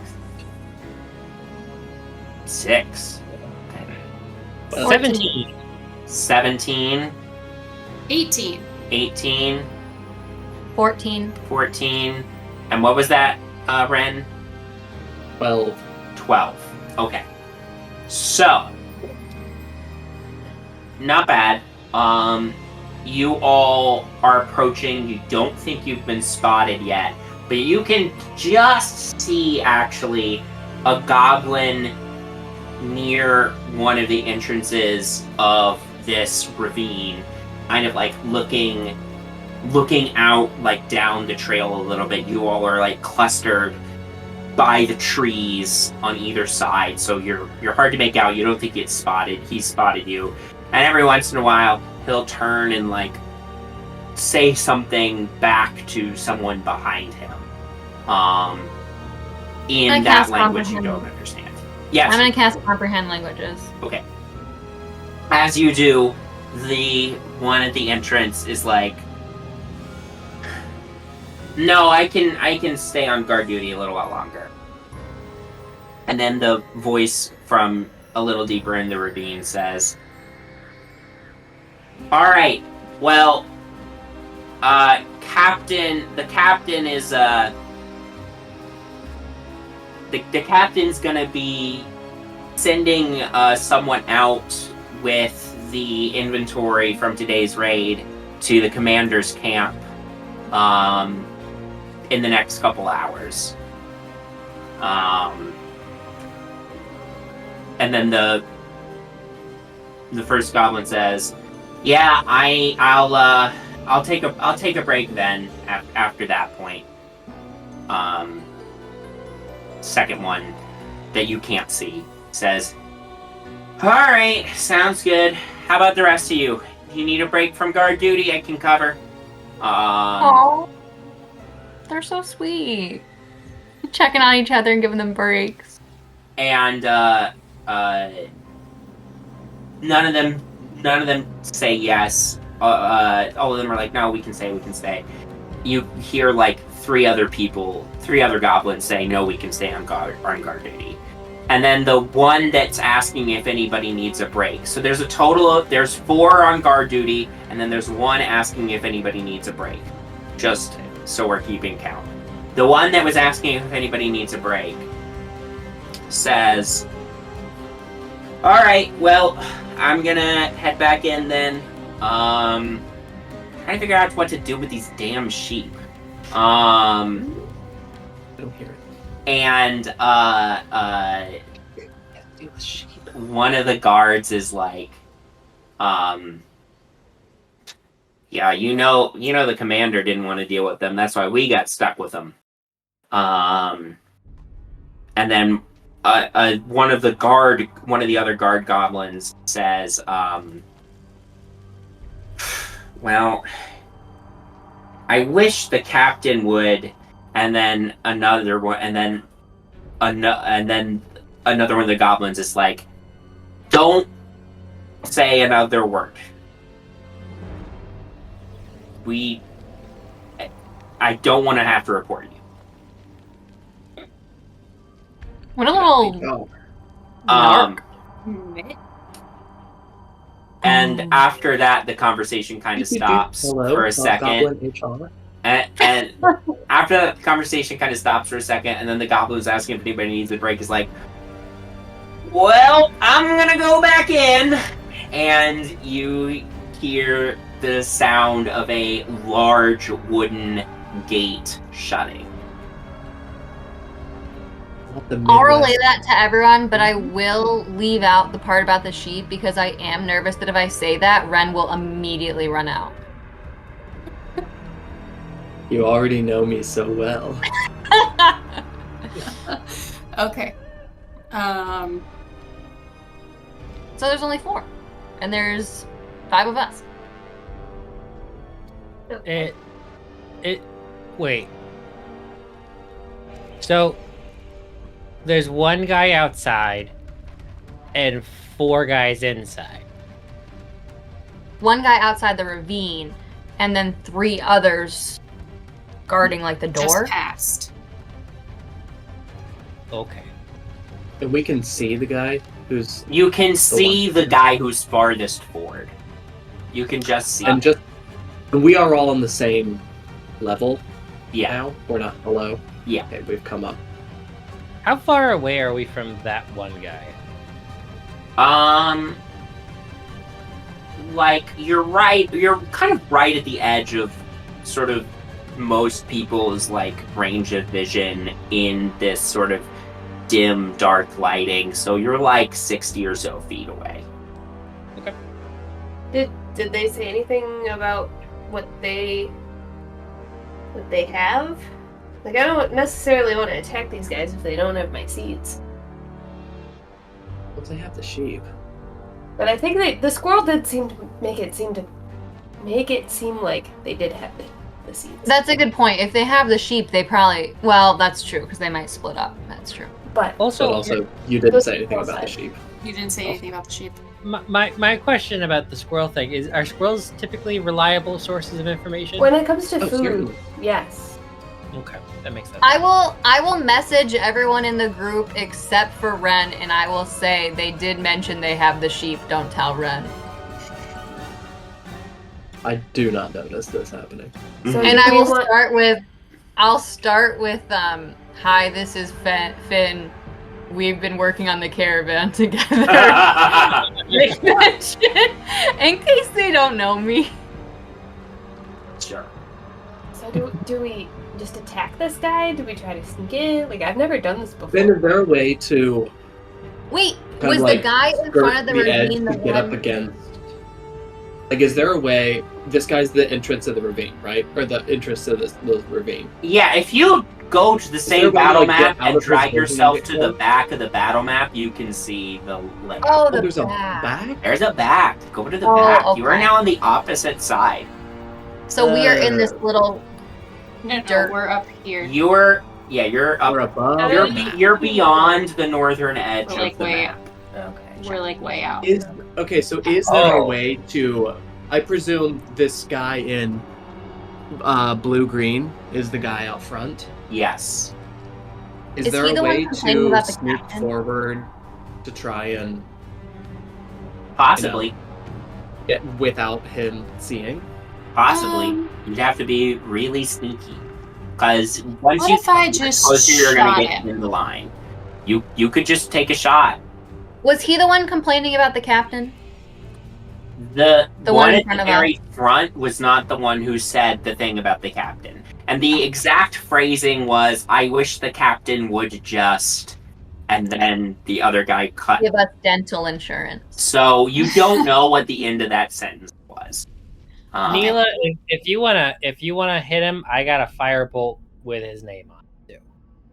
6. Okay. 17. 17. 18. 18. 14. 14. And what was that, Wren? 12. 12. Okay. So, not bad. You all are approaching. You don't think you've been spotted yet, but you can just see, actually, a goblin near one of the entrances of this ravine, kind of like looking out, like down the trail a little bit. You all are like clustered by the trees on either side, so you're hard to make out. You don't think it's spotted. He's spotted you, and every once in a while he'll turn and like say something back to someone behind him, in that language you don't understand. Yes. I'm gonna cast comprehend languages. Okay. As you do, the one at the entrance is like, no, I can stay on guard duty a little while longer. And then the voice from a little deeper in the ravine says, all right, well, the captain is, the captain's gonna be sending someone out with the inventory from today's raid to the commander's camp in the next couple hours. And then the first goblin says, "Yeah, I'll take a break then after that point." Second one that you can't see says, "All right, sounds good. How about the rest of you? If you need a break from guard duty, I can cover." Aww. They're so sweet. Checking on each other and giving them breaks. And none of them say yes. All of them are like, "No, we can stay." You hear like three other goblins say, "No, we can stay on guard duty." And then the one that's asking if anybody needs a break. So there's there's 4 on guard duty, and then there's one asking if anybody needs a break. Just so we're keeping count. The one that was asking if anybody needs a break says, "All right, well, I'm gonna head back in then. Trying to figure out what to do with these damn sheep." I don't hear it. And one of the guards is like, "Yeah, you know the commander didn't want to deal with them. That's why we got stuck with them." And then one of the other guard goblins says, "Well, I wish the captain would." And then another one, and then another one of the goblins is like, "Don't say another word. I don't want to have to report you." What a little Um, Narc. and after that, the conversation kind of stops for a second. HR. And after that, the conversation kind of stops for a second, and then the goblin who's asking if anybody needs a break is like, "Well, I'm gonna go back in." And you hear the sound of a large wooden gate shutting. I'll relay that to everyone, but I will leave out the part about the sheep because I am nervous that if I say that, Wren will immediately run out. You already know me so well. Okay. So there's only 4. And there's 5 of us. Wait. So there's 1 guy outside and 4 guys inside. 1 guy outside the ravine, and then 3 others guarding like the door. Just past. Okay. And we can see the guy who's You can see the guy who's farthest forward. You can just see. and we are all on the same level Yeah. now. We're not below. Yeah. Okay, we've come up. How far away are we from that 1 guy? Like, you're kind of right at the edge of sort of most people's, like, range of vision in this sort of dim, dark lighting, so you're like 60 or so feet away. Did they say anything about what they have? Like, I don't necessarily want to attack these guys if they don't have my seeds. Well, they have the sheep. But I think the squirrel did seem to make it seem like they did have the seeds. That's a good point. If they have the sheep, they probably... Well, that's true, because they might split up. That's true. But But Also, also, you didn't say anything about the sheep. You didn't say anything about the sheep. my question about the squirrel thing is: are squirrels typically reliable sources of information? when it comes to Oh, food, certainly. yes. Okay, that makes sense. I will message everyone in the group except for Wren, and I will say they did mention they have the sheep. Don't tell Wren. I do not notice this happening. So And do I we will want- start with hi, this is Fyn. We've been working on the caravan together. Make mention in case they don't know me. Sure. So do we just attack this guy? Do we try to sneak in? Like, I've never done this before. Then is there a way to Wait, Kind was of the like guy in skirt front of the edge ravine the to get up one? against? Like, is there a way? This guy's the entrance of the ravine, right? Or the entrance to the ravine. Yeah, if you go to the there a same way to, battle like, map get out and of this drag building yourself and to get the close? back of the battle map, you can see the layout. Oh, Oh, the there's a back. back? There's a back. Go to the Oh, back. You are okay. now on the opposite side. So we are in this little. No, Dirt. we're up here. You're up. Or above? You're- You're beyond the northern edge We're, like, of the way map. Okay. We're like way out. Is there a Oh. way to? I presume this guy in blue green is the guy out front. Yes. Is Is there he a the one way complaining to about the sneak captain? forward to try and Possibly. get without him seeing? Possibly. You'd have to be really sneaky. Because once What you if I get just closer, you're going shot to get him? in the line. You could just take a shot. Was he the one complaining about the captain? The The one one in at front the of very front was not the one who said the thing about the captain. And the exact phrasing was, I wish the captain would just... And then the other guy cut. Give us dental insurance. So you don't know what the end of that sentence was. Neela, if you wanna hit him, I got a firebolt with his name on it too.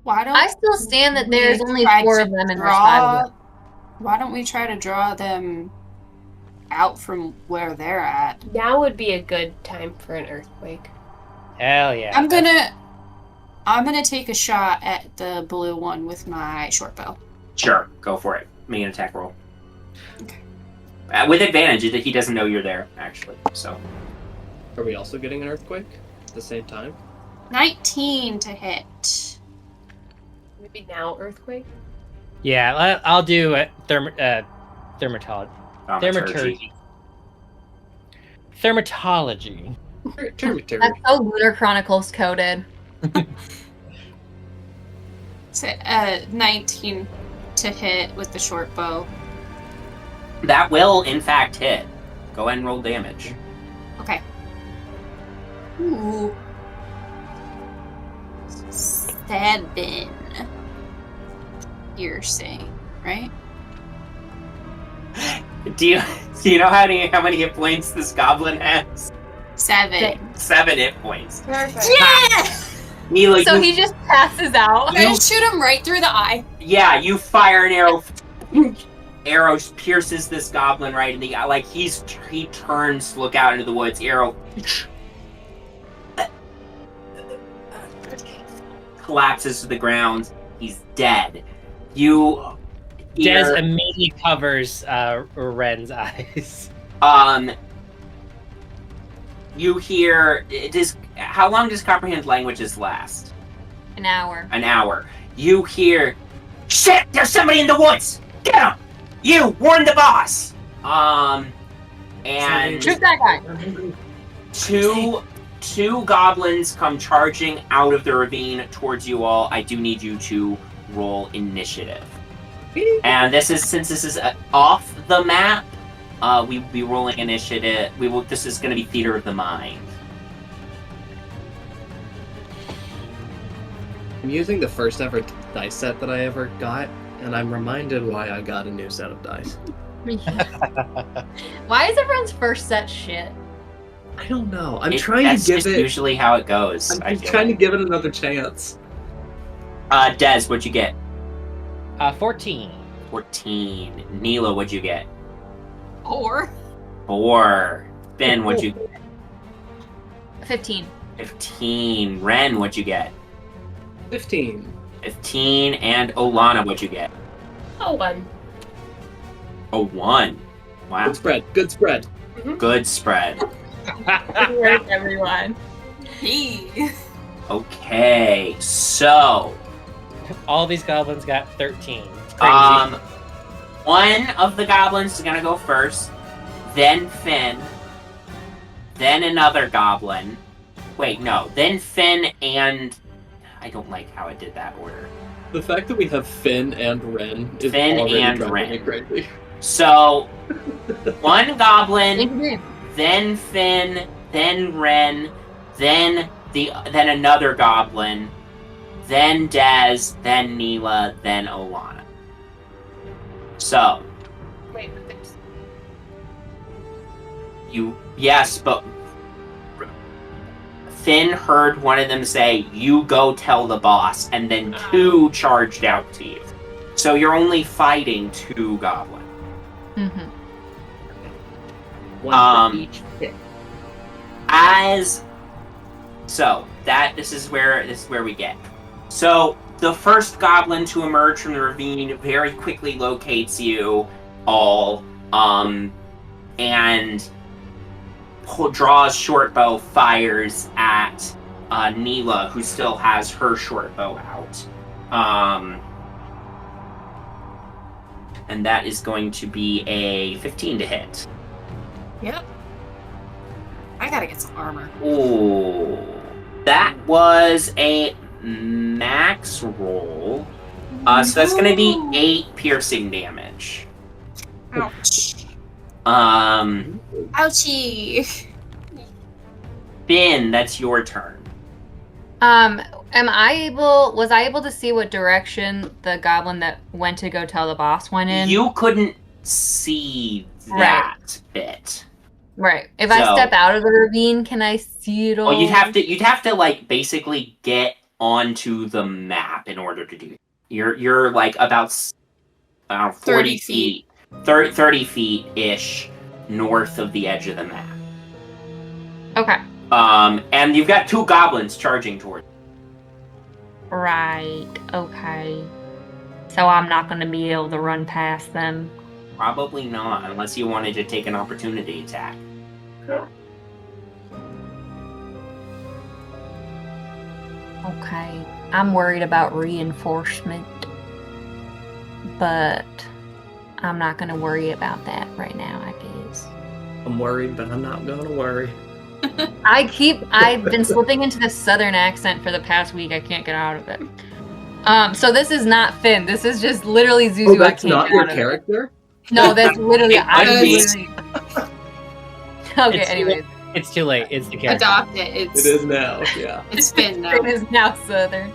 Why don't I still stand that there's we only try 4 to of them and there's 5 of them. Why don't we try to draw them out from where they're at? Now would be a good time for an earthquake. Hell yeah. I'm gonna take a shot at the blue one with my short bow. Sure, go for it. Make an attack roll. Okay. With advantage, that he doesn't know you're there, actually. So Are we also getting an earthquake at the same time? 19 to hit. Maybe now earthquake. Yeah, I'll do thermatology. thaumaturgy. Thermatology. That's so Lunar Chronicles coded. So, 19 to hit with the short bow. That will, in fact, hit. Go ahead and roll damage. Okay. Ooh. 7 piercing, right? Do you know how many hit points this goblin has? 7. 7 hit points. Perfect. Yeah! Neela, So you, he just passes out. I shoot him right through the eye. yeah, you fire an arrow. Arrow pierces this goblin right in the eye. Like, he turns to look out into the woods. Arrow collapses to the ground. He's dead. You Des immediately covers Wren's eyes. You hear how long does comprehend languages last? An hour. An hour. You hear, shit, there's somebody in the woods! Get him! You, warn the boss! And Shoot that guy. two goblins come charging out of the ravine towards you all. I do need you to roll initiative. And since this is off the map, we'll be rolling initiative. This is going to be theater of the mind. I'm using the first ever dice set that I ever got, and I'm reminded why I got a new set of dice. Why is everyone's first set shit? I don't know. I'm trying to give That's it. usually how it goes. I'm trying to give it another chance. Des, what'd you get? 14. 14. Neela, what'd you get? 4. 4. Fyn, what'd you get? 15. 15. Wren, what'd you get? 15. 15. And Olana, what'd you get? Oh, 1. A 1. Wow. Good spread. Good spread. Good spread. Good work, everyone. Hey. Okay, so All these goblins got 13. It's crazy. one of the goblins is gonna go first, then Fyn, then another goblin. Wait, no, then Fyn and I don't like how I did that order. The fact that we have Fyn and Wren is Fyn already and driving me Wren. crazy. So one goblin, Thank you. then Fyn, then Wren, then another goblin, then Des, then Neela, then Olana. So Wait, but there's... but Fyn heard one of them say, "You go tell the boss," and then 2 charged out to you. So you're only fighting 2 goblins. Mm-hmm. One for each hit. This is where we get. So the first goblin to emerge from the ravine very quickly locates you all, and draws short bow, fires at Neela, who still has her short bow out. And that is going to be a 15 to hit. Yep. I gotta get some armor. Ooh. That was a max roll. So that's going to be 8 piercing damage. Ouch. Ouchie. Fyn, that's your turn. Was I able to see what direction the goblin that went to go tell the boss went in? You couldn't see that bit. Right. If I step out of the ravine, can I see it all? Well, you'd have to like basically get onto the map in order to do it. You're like about 40 feet. 30 feet ish north of the edge of the map. Okay. And you've got 2 goblins charging towards you. Right. Okay. So I'm not going to be able to run past them. Probably not, unless you wanted to take an opportunity attack. Okay. I'm worried about reinforcement. But I'm not going to worry about that right now, I guess. I'm worried, but I'm not gonna worry. I've been slipping into this southern accent for the past week. I can't get out of it. So this is not Fyn. This is just literally Zuzu. Oh, that's not your character? No, that's literally Okay, anyways. It's too late. It's the character. Adopt it. It is now, yeah. It's Fyn now. It is now southern.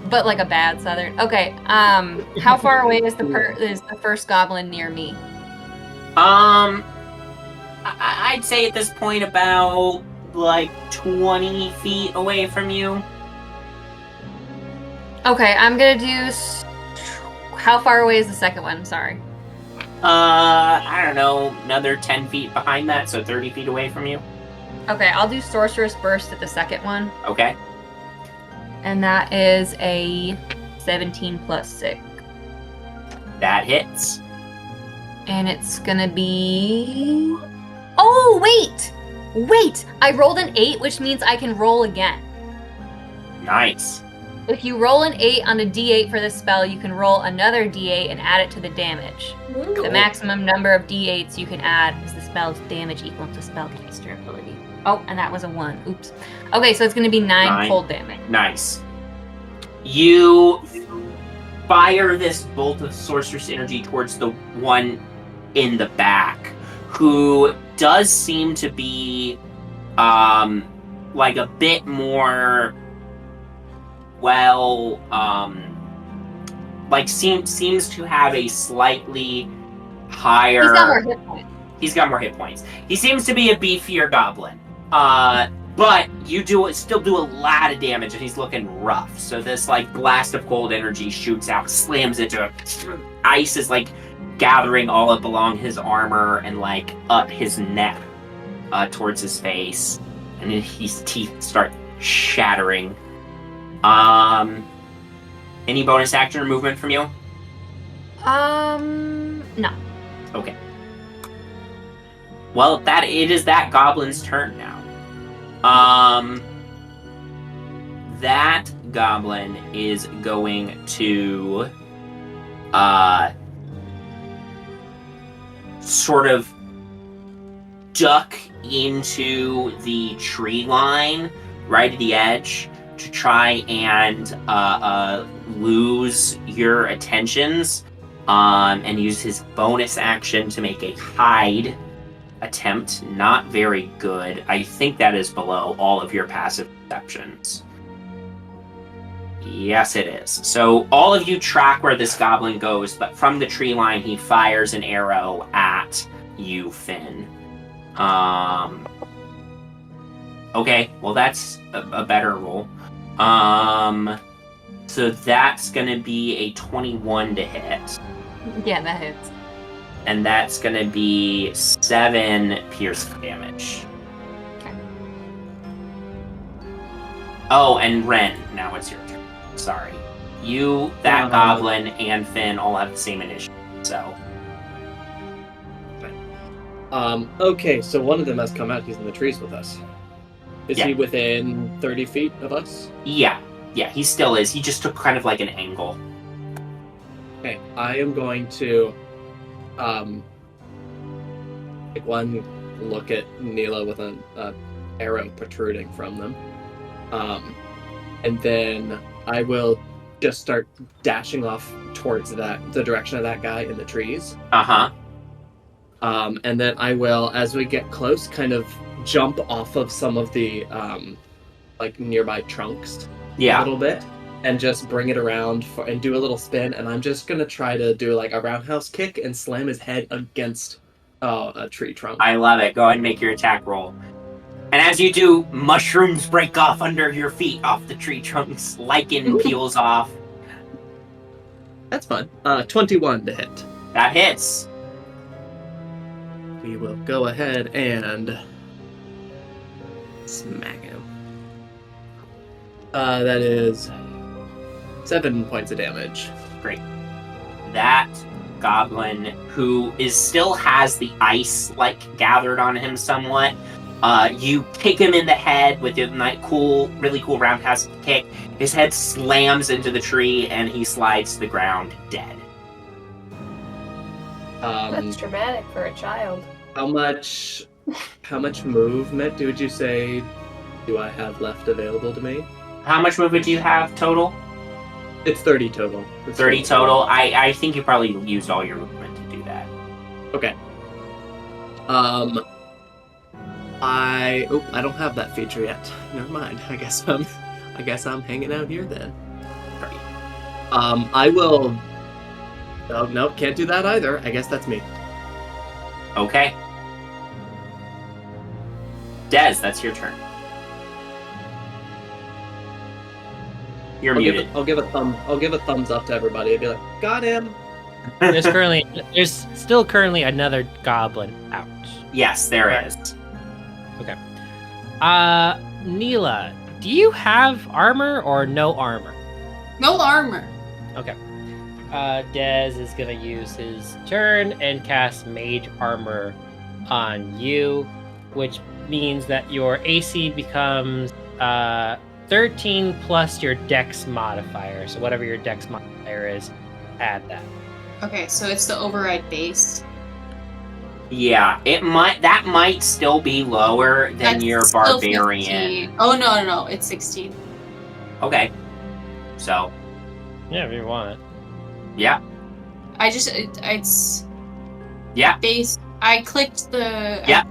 But like a bad southern. Okay, how far away is the first goblin near me? I'd say at this point about like 20 feet away from you. Okay, I'm gonna do. How far away is the second one? Sorry. I don't know, another 10 feet behind that, so 30 feet away from you. Okay, I'll do Sorceress Burst at the second one. Okay. And that is a 17 plus 6. That hits. And it's gonna be... Oh, wait! Wait! I rolled an 8, which means I can roll again. Nice. If you roll an 8 on a d8 for this spell, you can roll another d8 and add it to the damage. Cool. The maximum number of d8s you can add is the spell's damage equal to spellcaster ability. Oh, and that was a 1. Oops. Okay, so it's going to be 9 cold damage. Nice. You fire this bolt of sorceress energy towards the one in the back, who does seem to be, like a bit more, well, like seems to have a slightly higher... He's got more hit points. He's got more hit points. He seems to be a beefier goblin. But you still do a lot of damage, and he's looking rough. So this like blast of cold energy shoots out, slams into him. Ice is like gathering all up along his armor and like up his neck, towards his face, and then his teeth start shattering. Any bonus action or movement from you? No. Okay. Well, it is that goblin's turn now. That goblin is going to, sort of duck into the tree line right at the edge to try and, lose your attentions, and use his bonus action to make a hide attempt. Not very good. I think that is below all of your passive perceptions. Yes, it is. So all of you track where this goblin goes, but from the tree line, he fires an arrow at you, Fyn. Okay, well that's a better roll. So that's gonna be a 21 to hit. Yeah, that hits. And that's gonna be 7 piercing damage. Okay. Oh, and Wren, now it's your turn. Sorry. You, that goblin, and Fyn all have the same initiative, so... Okay, so one of them has come out. He's in the trees with us. Is Yeah. he within 30 feet of us? Yeah, he still is. He just took kind of like an angle. Okay, I am going to take one look at Neela with an arrow protruding from them. And then I will just start dashing off towards the direction of that guy in the trees. Uh-huh. And then I will, as we get close, kind of jump off of some of the like nearby trunks a Yeah. little bit, and just bring it around and do a little spin. And I'm just gonna try to do like a roundhouse kick and slam his head against a tree trunk. I love it. Go ahead and make your attack roll. And as you do, mushrooms break off under your feet off the tree trunks. Lichen peels off. That's fun. 21 to hit. That hits. We will go ahead and smack him. That is 7 points of damage. Great. That goblin, who still has the ice like gathered on him somewhat, you kick him in the head with your really cool roundhouse kick. His head slams into the tree and he slides to the ground dead. That's dramatic for a child. How much movement would you say do I have left available to me? How much movement do you have total? It's 30 total. 30 total. I think you probably used all your movement to do that. Okay. I don't have that feature yet. Never mind. I guess I'm hanging out here then. Right. I will. Oh no, can't do that either. I guess that's me. Okay. Des, that's your turn. You're muted. I'll give a thumbs up to everybody. I'd be like, got him. There's still currently another goblin out. Yes, there Right. is. Okay. Neela, do you have armor or no armor? No armor. Okay. Dez is gonna use his turn and cast Mage Armor on you, which means that your AC becomes 13 plus your Dex modifier. So whatever your Dex modifier is, add that. Okay, so it's the override base. Yeah, that might still be lower than That's your still Barbarian. 15. Oh no, it's 16. Okay. So, Yeah, if you want. yeah. It's Yeah. base. I clicked the. Yeah.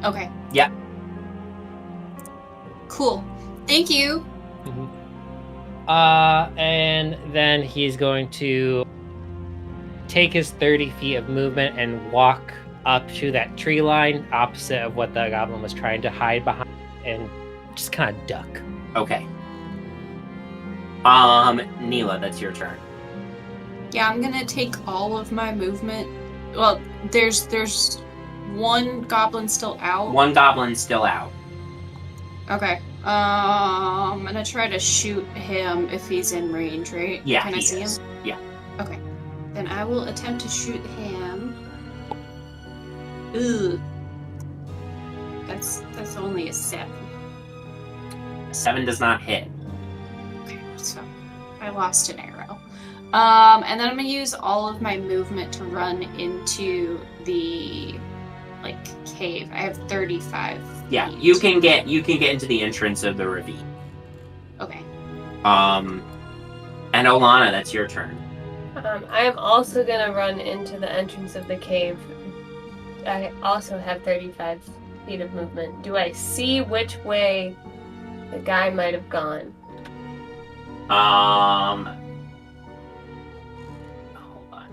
Okay. Yeah. Cool. Thank you. And then he's going to take his 30 feet of movement and walk up to that tree line opposite of what the goblin was trying to hide behind and just kind of duck. Okay. Neela, that's your turn. Yeah, I'm gonna take all of my movement. Well, there's one goblin still out. One goblin's still out. Okay. I'm gonna try to shoot him if he's in range, right? Yeah, Can I he see is. him? Yeah. Okay. Then I will attempt to shoot him. Ugh. That's only a 7. 7 does not hit. Okay, so I lost an arrow. And then I'm gonna use all of my movement to run into the cave. I have 35. Yeah, feet. you can get into the entrance of the ravine. Okay. And Olana, that's your turn. I am also gonna run into the entrance of the cave. I also have 35 feet of movement. Do I see which way the guy might have gone? Hold on.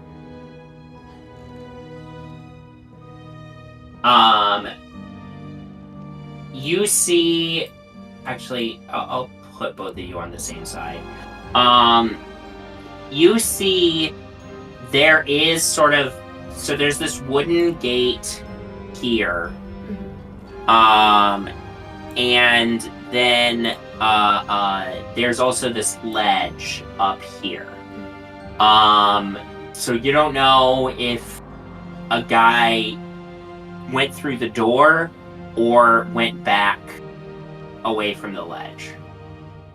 You see, actually, I'll put both of you on the same side. You see, there is so there's this wooden gate here. And then there's also this ledge up here. So you don't know if a guy went through the door or went back away from the ledge.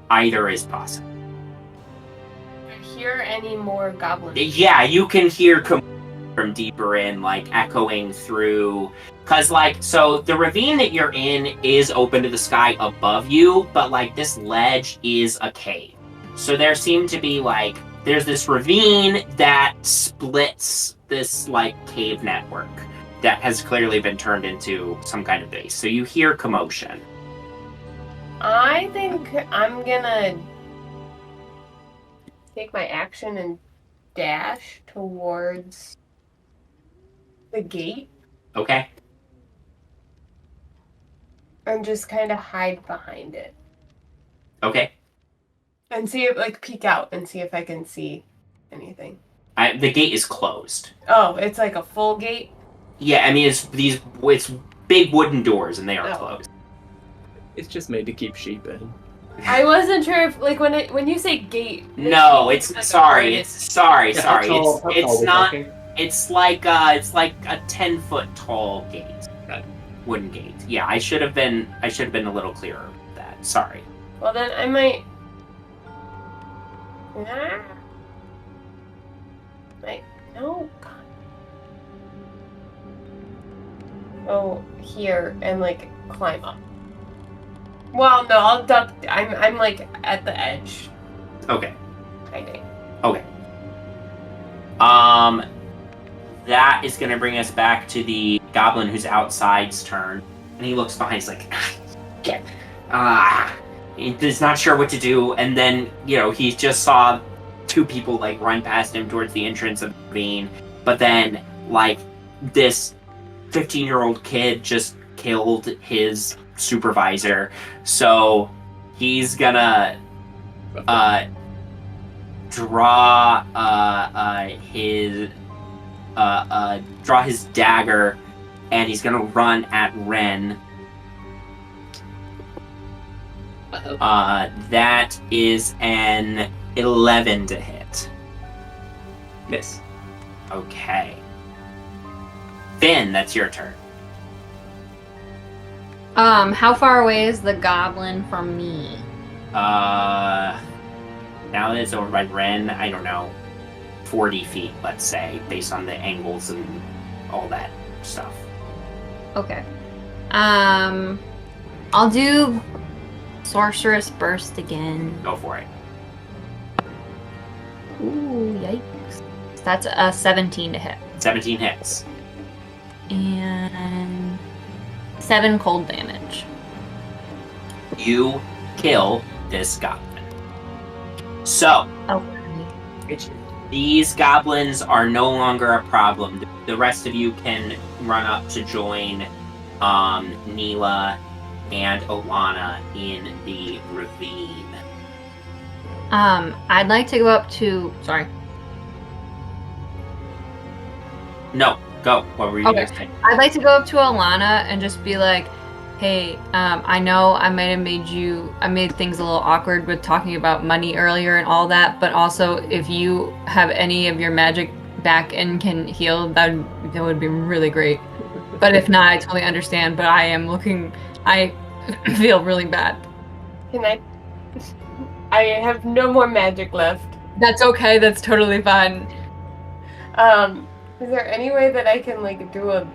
Either is possible. Do I hear any more goblins? Yeah, you can hear from deeper in, echoing through. Because, so the ravine that you're in is open to the sky above you, but, this ledge is a cave. So there seem to be, there's this ravine that splits this, cave network that has clearly been turned into some kind of base. So you hear commotion. I think I'm gonna take my action and dash towards the gate Okay? and just kind of hide behind it Okay. and see if, peek out and see if I can see anything. The gate is closed. Oh, it's like a full gate? Yeah, I mean, it's big wooden doors and they are Oh. closed. It's just made to keep sheep in. I wasn't sure if, when you say gate... No, it's sorry. a It's sorry. Yeah, Sorry. how tall It's we not. talking? It's like a 10-foot tall gate. Right. Wooden gate. Yeah, I should have been a little clearer with that. Sorry. Well, then I might... Ah. No. Go here and, climb up. Well, no, I'll duck. I'm at the edge. Okay. Hiding. Okay. That is going to bring us back to the goblin who's outside's turn, and he looks behind. He's like, he's not sure what to do, and then he just saw 2 people run past him towards the entrance of the ravine, but then this 15-year-old kid just killed his supervisor, so he's gonna draw his dagger, and he's gonna run at Wren. That is an 11 to hit. Miss. Okay. Fyn, that's your turn. How far away is the goblin from me? Now that it's over by Wren, I don't know, 40 feet, let's say, based on the angles and all that stuff. Okay. I'll do Sorceress Burst again. Go for it. Ooh, yikes. That's a 17 to hit. 17 hits. And 7 cold damage. You kill this goblin. So, Okay. these goblins are no longer a problem. The rest of you can run up to join Neela and Olana in the ravine. I'd like to go up to... Sorry. No, go. What were you going to say? I'd like to go up to Olana and just be like, hey, I know I might have made things a little awkward with talking about money earlier and all that, but also if you have any of your magic back and can heal, that would be really great. But if not, I totally understand, but I feel really bad. Can I have no more magic left. That's okay, that's totally fine. Is there any way that I can do a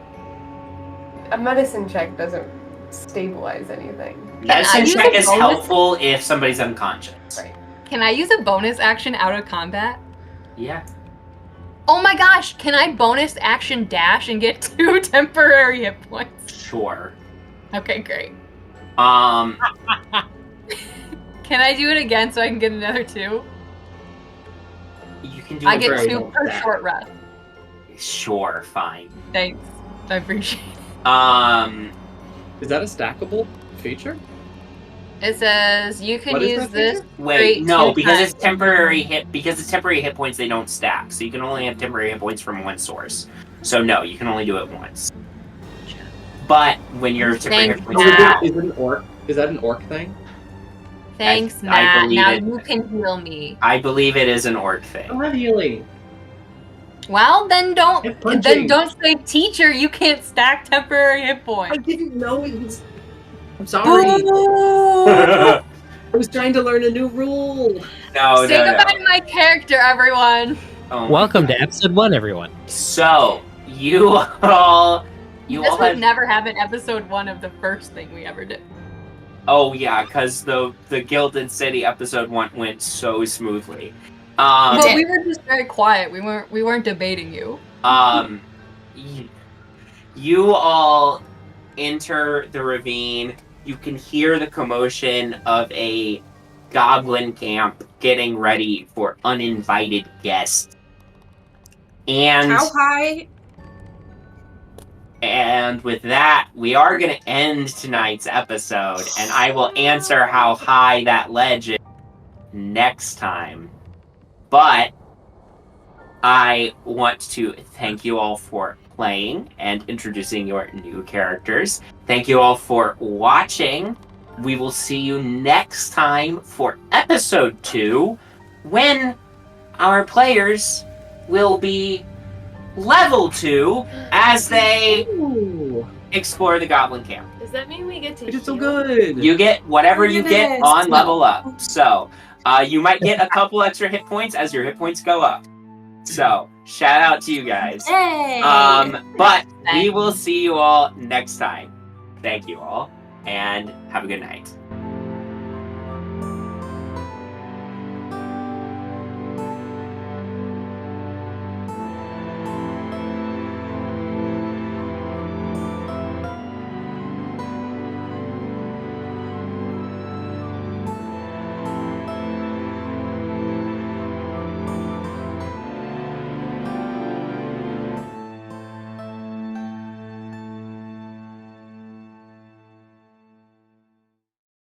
medicine check doesn't stabilize anything? Medicine use check a is bonus? helpful if somebody's unconscious. Right. Can I use a bonus action out of combat? Yeah. Oh my gosh, can I bonus action dash and get 2 temporary hit points? Sure. Okay, great. Um, Can I do it again so I can get another 2? you can do I it get very 2 well. per short rest. Sure, fine. Thanks. I appreciate it. Is that a stackable feature? It says you can What is use that this. feature? wait, Great, no, 2 because it's times. temporary hit. Because it's temporary hit points, they don't stack. So you can only have temporary hit points from one source. So no, you can only do it once. But when your temporary hit Thanks, points Matt. are Is that an orc thing? Thanks, I Matt. believe Now it. you can heal me. I believe it is an orc I'm thing. not healing. Well, then I'm punching. don't say teacher. You can't stack temporary hit I points. didn't know it was. I'm sorry. Boo! I was trying to learn a new rule. No, Say no, goodbye no. to my character, everyone. Oh my Welcome God. to episode 1, everyone. So you all This would have. never happen. Episode 1 of the first thing we ever did. Oh yeah, because the Gilded City episode 1 went so smoothly. But we were just very quiet. We weren't debating you. You all enter the ravine. You can hear the commotion of a goblin camp getting ready for uninvited guests. And How high? And with that, we are going to end tonight's episode, and I will answer how high that ledge is next time. But I want to thank you all for playing and introducing your new characters. Thank you all for watching. We will see you next time for episode 2, when our players will be level 2 as they Ooh, explore the goblin camp. Does that mean we get to I did so heal? good. You get whatever you get Yes. on No. level up. So you might get a couple extra hit points as your hit points go up. So shout out to you guys. Hey! But we will see you all next time. Thank you all, and have a good night.